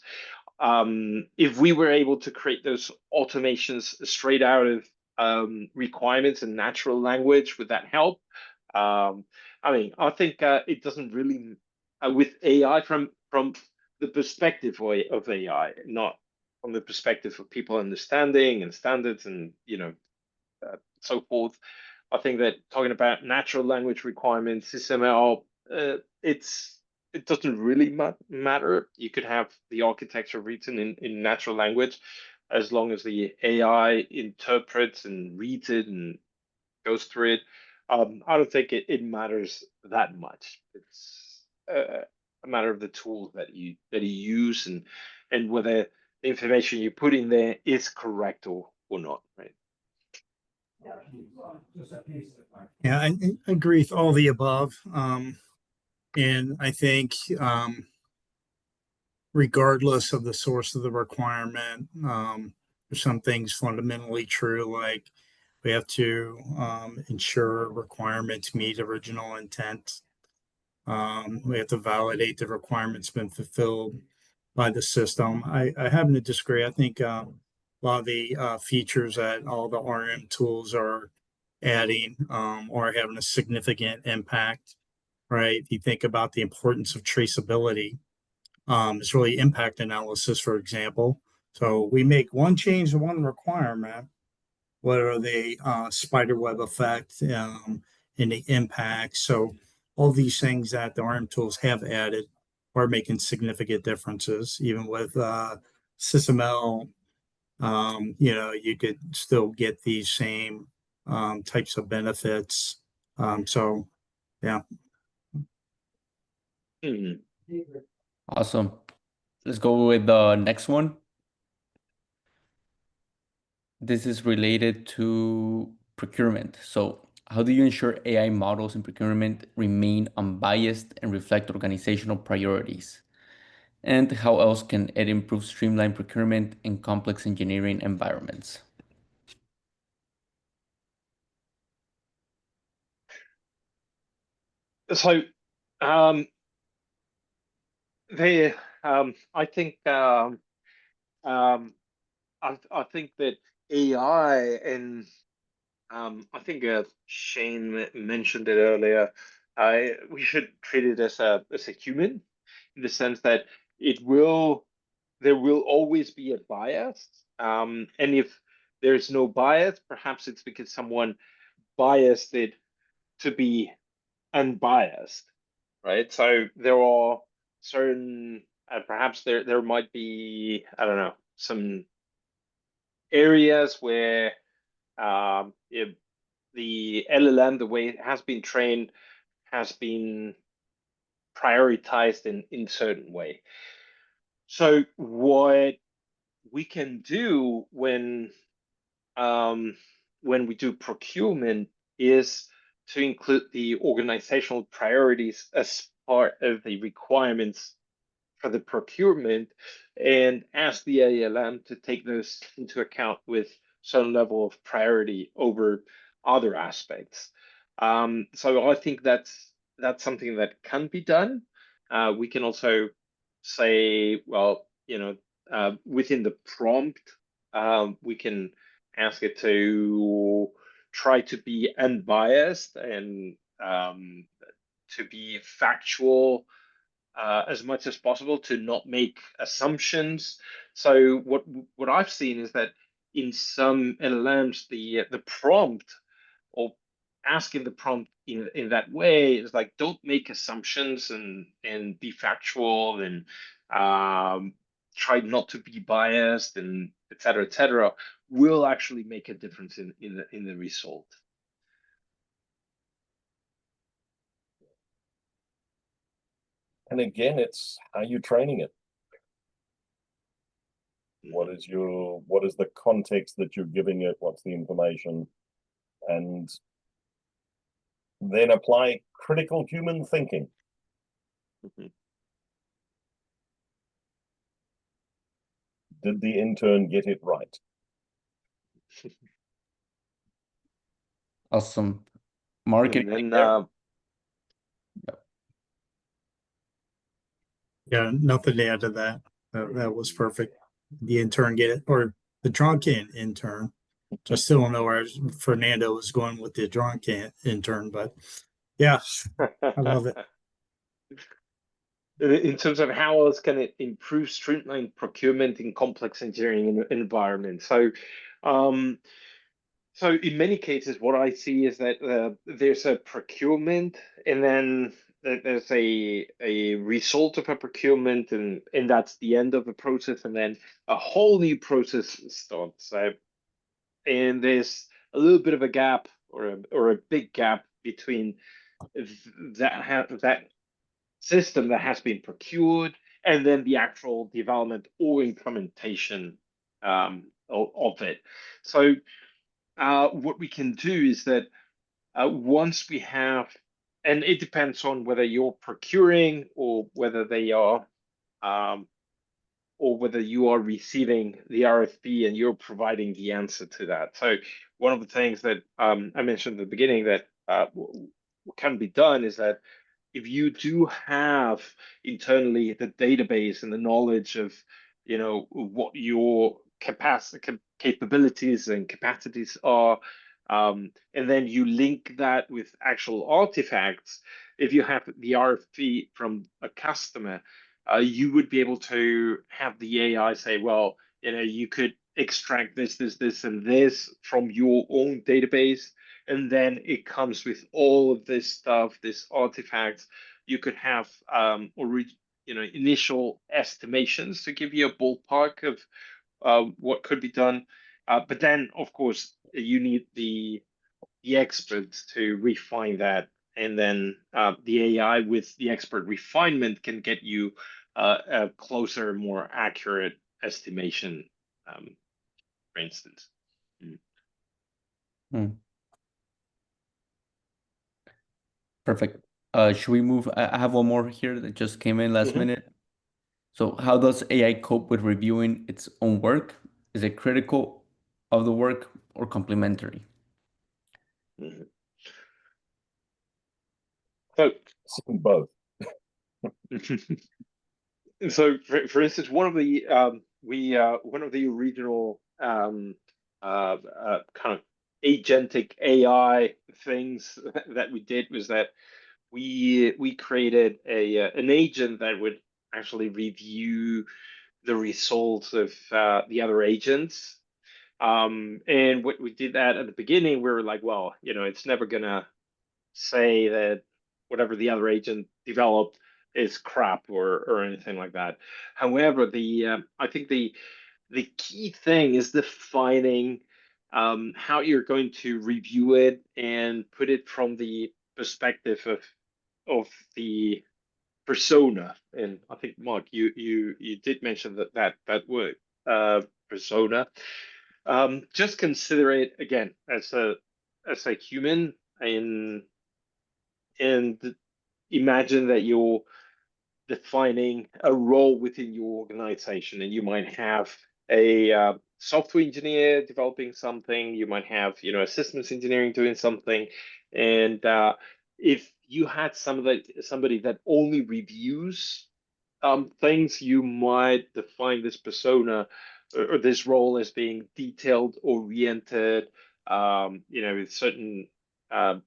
If we were able to create those automations straight out of requirements in natural language, would that help? I mean, I think it doesn't really with AI from the perspective of AI, not from the perspective of people understanding and standards and so forth. I think that talking about natural language requirements, SysML, it doesn't really matter. You could have the architecture written in natural language as long as the AI interprets and reads it and goes through it. I don't think it matters that much. It's a matter of the tools that you use and whether the information you put in there is correct or not, right? Yeah, I agree with all the above. And I think regardless of the source of the requirement, there's some things fundamentally true, like we have to ensure requirements meet original intent. We have to validate the requirements been fulfilled by the system. I happen to disagree. I think a lot of the features that all the RM tools are adding are having a significant impact, right? If you think about the importance of traceability, it's really impact analysis, for example. So we make one change to one requirement, what are the spider web effect and the impact. So all these things that the RM tools have added are making significant differences. Even with SysML, you could still get these same types of benefits. So yeah. Mhm. Awesome. Let's go with the next one. This is related to procurement. So, how do you ensure AI models in procurement remain unbiased and reflect organizational priorities? And how else can it improve streamlined procurement in complex engineering environments? So they, I think, I think that AI and I think Shane mentioned it earlier. We should treat it as a human, in the sense that there will always be a bias, and if there's no bias, perhaps it's because someone biased it to be unbiased, right? So there are certain, perhaps there might be, I don't know, some areas where if the LLM, the way it has been trained, has been prioritized in certain way. So what we can do when we do procurement is to include the organizational priorities as part of the requirements for the procurement, and ask the ALM to take those into account with some level of priority over other aspects. So I think that's something that can be done. We can also say, well, within the prompt, we can ask it to try to be unbiased and to be factual as much as possible, to not make assumptions. So what I've seen is that in some LLMs, the prompt, or asking the prompt in that way, is like, don't make assumptions and be factual, and try not to be biased, and et cetera, will actually make a difference in the result. And again, it's how you're training it. What is the context that you're giving it? What's the information? And then apply critical human thinking. Mm-hmm. Did the intern get it right? Awesome. Marketing. And then, Yeah, nothing to add to that. That was perfect. The intern get it, or the drunken intern. I still don't know where Fernando was going with the drunken intern, but yeah, I love it. In terms of how else can it improve streamline procurement in complex engineering environments. So in many cases, what I see is that there's a procurement, and then there's a result of a procurement, and that's the end of the process, and then a whole new process starts. And there's a little bit of a gap, or a big gap between that system that has been procured and then the actual development or implementation of it. So what we can do is that once we have, and it depends on whether you're procuring or whether they are, or whether you are receiving the RFP and you're providing the answer to that. So one of the things that I mentioned at the beginning that can be done is that if you do have internally the database and the knowledge of, what your capabilities and capacities are, and then you link that with actual artifacts. If you have the RFP from a customer, you would be able to have the AI say, well, you could extract this, and this from your own database, and then it comes with all of this stuff, this artifacts. You could have initial estimations to give you a ballpark of what could be done, but then of course you need the experts to refine that, and then the AI with the expert refinement can get you a closer, more accurate estimation, for instance. Perfect. Should we move? I have one more here that just came in last Mhm. minute. So how does AI cope with reviewing its own work? Is it critical of the work or complementary? Mhm. So, both. So, for instance, one of the original kind of agentic AI things that we did was that we created an agent that would actually review the results of the other agents. And what we did that at the beginning, we were like, well, it's never gonna say that whatever the other agent developed is crap or anything like that. However, I think the key thing is defining how you're going to review it and put it from the perspective of the persona. And I think, Mark, you did mention that word, persona. Just consider it again as a human, and imagine that you're defining a role within your organization, and you might have a software engineer developing something, you might have a systems engineering doing something, and if you had somebody that only reviews things, you might define this persona or this role as being detailed oriented, with certain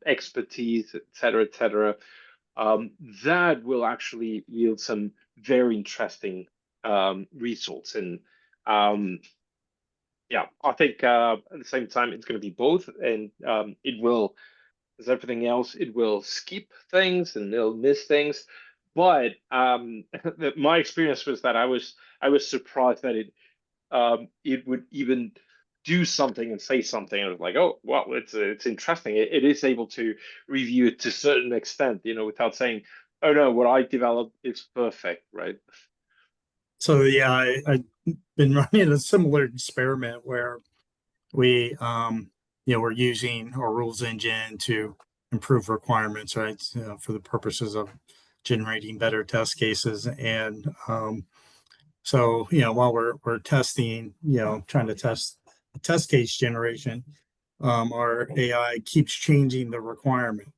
expertise, et cetera, that will actually yield some very interesting results. And yeah, I think at the same time, it's going to be both, and it will, as everything else, it will skip things and it'll miss things. But my experience was that I was surprised that it would even do something and say something. I was like, oh, well, it's interesting. It is able to review it to a certain extent, without saying, oh no, what I developed is perfect, right? So yeah, I've been running a similar experiment where we we're using our rules engine to improve requirements, right? For the purposes of generating better test cases. And so while we're testing, trying to test the test case generation, our AI keeps changing the requirement,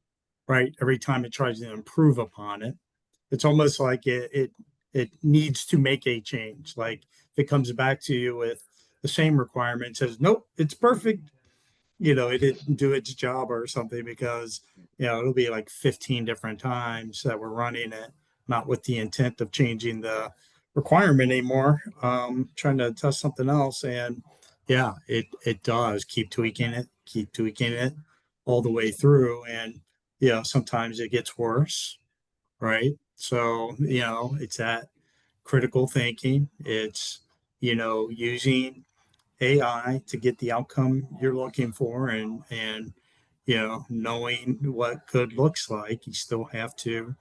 right? Every time it tries to improve upon it. It's almost like it needs to make a change. Like if it comes back to you with the same requirement, says, nope, it's perfect, it didn't do its job or something, because it'll be like 15 different times that we're running it, not with the intent of changing the requirement anymore, trying to test something else. And yeah, it does keep tweaking it all the way through. And sometimes it gets worse, right? So it's that critical thinking. It's using AI to get the outcome you're looking for, and knowing what good looks like. You still have to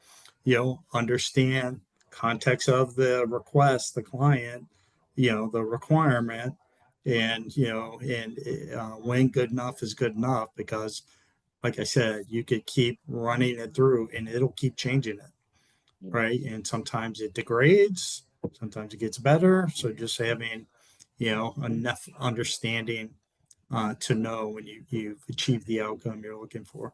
understand context of the request, the client, the requirement, and when good enough is good enough, because like I said, you could keep running it through and it'll keep changing it, right? And sometimes it degrades, sometimes it gets better. So just having enough understanding to know when you've achieved the outcome you're looking for.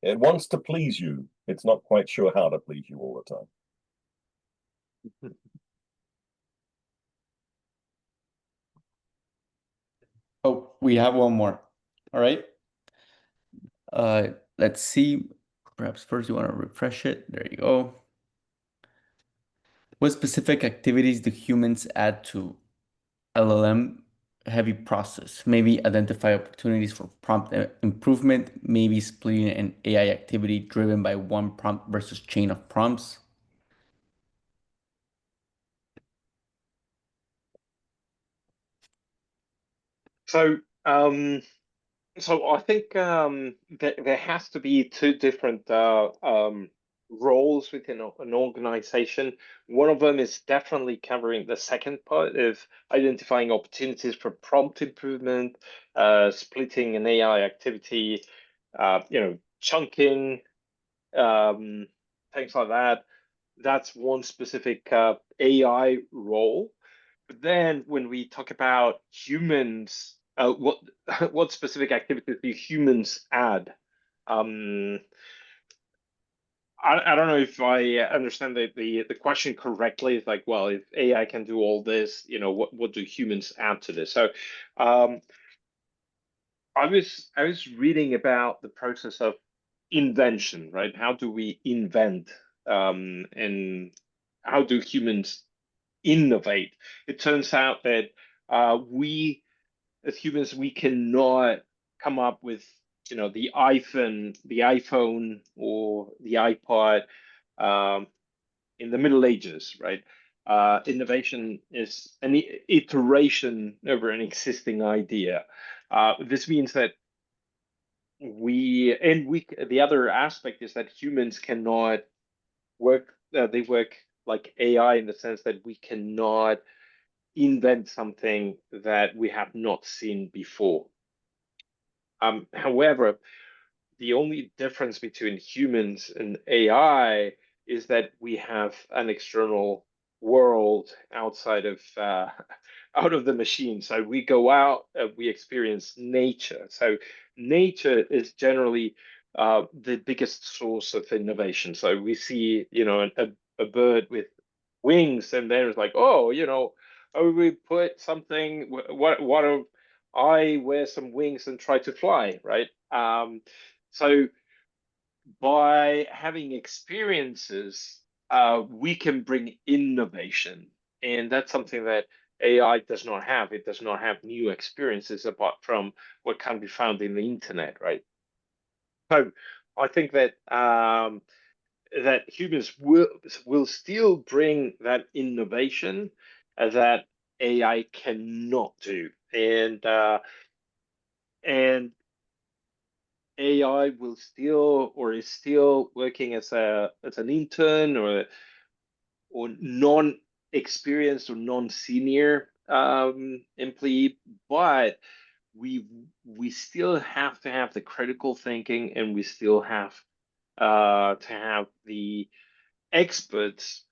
It wants to please you. It's not quite sure how to please you all the time. Oh, we have one more. All right. Let's see. Perhaps first you want to refresh it. There you go. What specific activities do humans add to LLM heavy process? Maybe identify opportunities for prompt improvement, maybe splitting an AI activity driven by one prompt versus chain of prompts. So, I think there has to be two different roles within an organization. One of them is definitely covering the second part of identifying opportunities for prompt improvement, splitting an AI activity, chunking, things like that. That's one specific AI role. But then when we talk about humans, what what specific activities do humans add? I don't know if I understand the question correctly. It's like, well, if AI can do all this, what do humans add to this? So, I was reading about the process of invention, right? How do we invent, and how do humans innovate? It turns out that we as humans we cannot come up with the iPhone or the iPod in the Middle Ages, right? Innovation is an iteration over an existing idea. This means that the other aspect is that humans cannot work. They work like AI in the sense that we cannot invent something that we have not seen before. However, the only difference between humans and AI is that we have an external world outside of out of the machine. So we go out, we experience nature. So nature is generally the biggest source of innovation. So we see, a bird with wings, and then it's like, oh, we put something. What if I wear some wings and try to fly, right? So by having experiences, we can bring innovation, and that's something that AI does not have. It does not have new experiences apart from what can be found in the internet, right? So I think that that humans will still bring that innovation that AI cannot do, and AI will still or is still working as an intern or non-experienced or non-senior employee, but we still have to have the critical thinking, and we still have to have the experts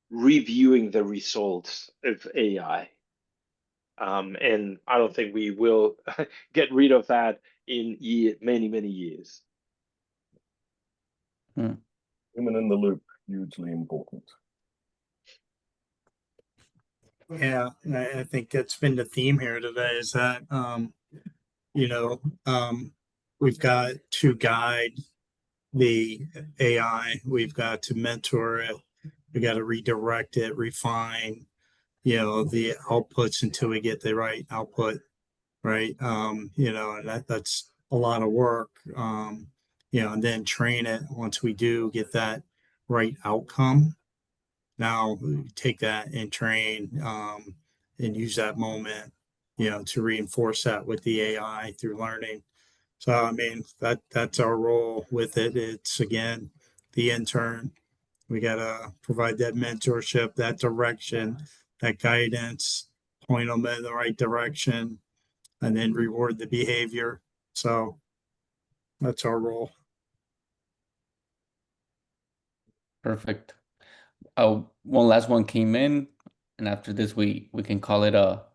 reviewing the results of AI. And I don't think we will get rid of that in many, many years. Human in the loop, hugely important. Yeah, and I think that's been the theme here today is that, we've got to guide the AI, we've got to mentor it, we got to redirect it, refine, the outputs until we get the right output, right? And that's a lot of work, and then train it once we do get that right outcome. Now we take that and train, and use that moment, to reinforce that with the AI through learning. So I mean that's our role with it. It's again the intern. We gotta provide that mentorship, that direction, that guidance, point them in the right direction, and then reward the behavior. So that's our role. Perfect. One last one came in, and after this, we can call it a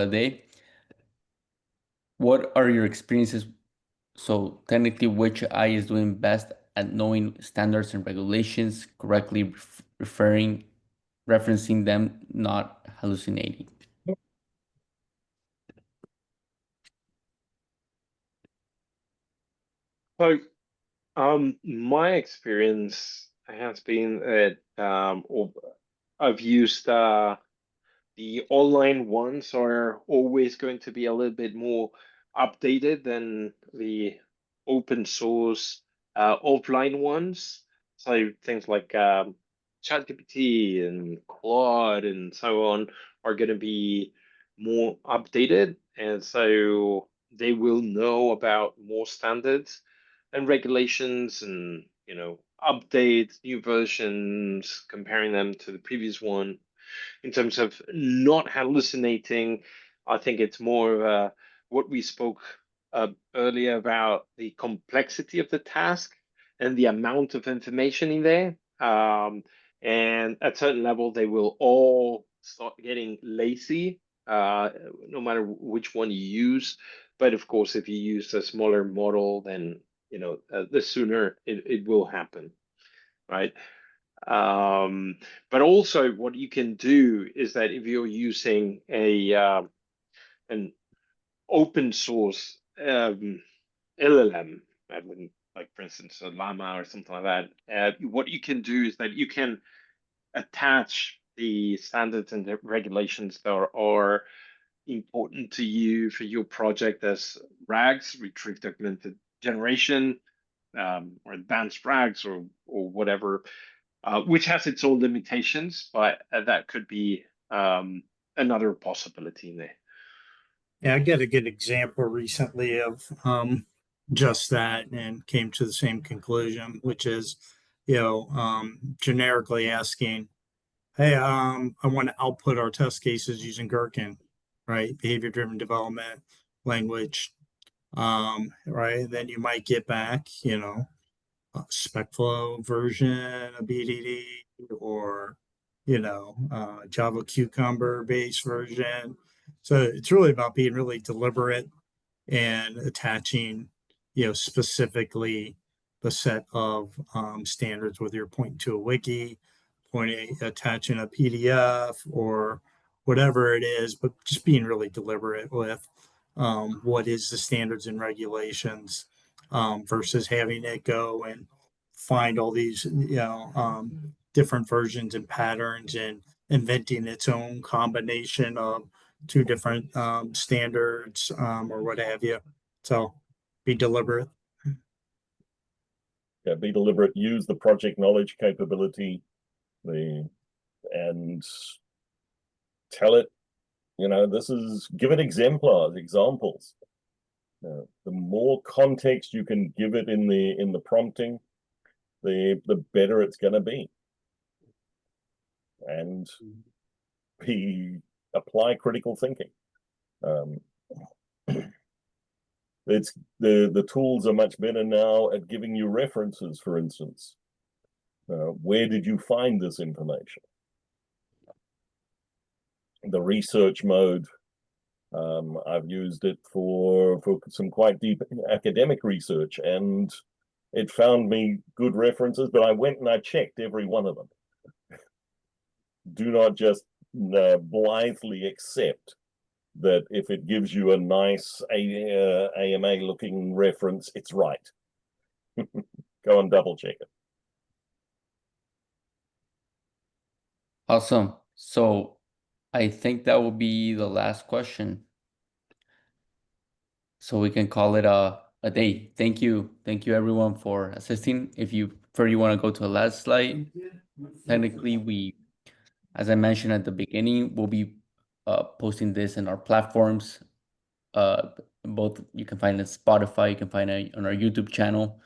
day. What are your experiences? So technically, which AI is doing best at knowing standards and regulations, correctly referencing them, not hallucinating? So, my experience has been that I've used the online ones are always going to be a little bit more updated than the open source offline ones. So things like ChatGPT and Claude and so on are going to be more updated, and so they will know about more standards and regulations, and updates, new versions, comparing them to the previous one. In terms of not hallucinating, I think it's more what we spoke earlier about the complexity of the task and the amount of information in there. And at certain level, they will all start getting lazy, no matter which one you use. But of course, if you use a smaller model, then the sooner it will happen, right? But also what you can do is that if you're using an open source LLM, like for instance a Llama or something like that, what you can do is that you can attach the standards and the regulations that are important to you for your project as RAGs, retrieve documented generation, or advanced RAGs, or whatever, which has its own limitations, but that could be another possibility in there. Yeah, I got a good example recently of just that and came to the same conclusion, which is, generically asking, hey, I want to output our test cases using Gherkin, right? Behavior-driven development language, right? Then you might get back, a SpecFlow version of BDD, or, Java Cucumber based version. So it's really about being really deliberate and attaching, specifically the set of standards, whether you're pointing to a wiki, attaching a PDF, or whatever it is, but just being really deliberate with what is the standards and regulations, versus having it go and find all these, different versions and patterns, and inventing its own combination of two different standards, or what have you. So be deliberate. Yeah, be deliberate. Use the project knowledge capability, and tell it, give it examples. The more context you can give it in the prompting, the better it's going to be. And apply critical thinking. It's the tools are much better now at giving you references, for instance. Where did you find this information? The research mode, I've used it for some quite deep academic research, and it found me good references, but I went and I checked every one of them. Do not just blithely accept that if it gives you a nice AMA looking reference, it's right. Go and double check it. Awesome. So I think that will be the last question. So we can call it a day. Thank you. Thank you everyone for assisting. If you want to go to the last slide, technically as I mentioned at the beginning, we'll be posting this in our platforms. Both you can find it on Spotify, you can find it on our YouTube channel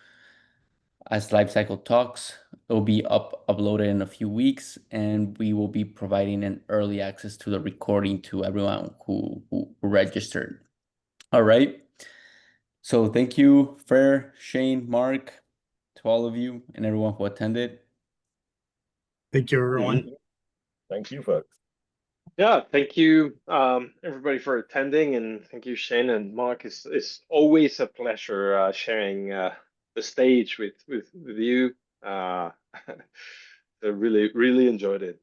as Lifecycle Talks. It will be uploaded in a few weeks, and we will be providing an early access to the recording to everyone who registered. All right. So thank you, Fer, Shane, Mark, to all of you and everyone who attended. Thank you, everyone. Mm-hmm. Thank you, folks. Yeah, thank you, everybody, for attending, and thank you, Shane and Mark. It's always a pleasure sharing the stage with you. I really enjoyed it.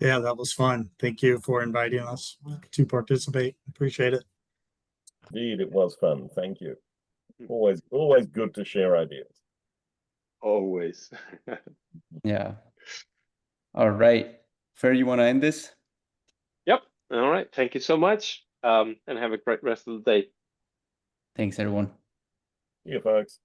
Yeah, that was fun. Thank you for inviting us to participate. Appreciate it. Indeed, it was fun. Thank you. Always good to share ideas. Always. Yeah. All right. Fer, you want to end this? Yep. All right. Thank you so much. And have a great rest of the day. Thanks, everyone. See you, folks.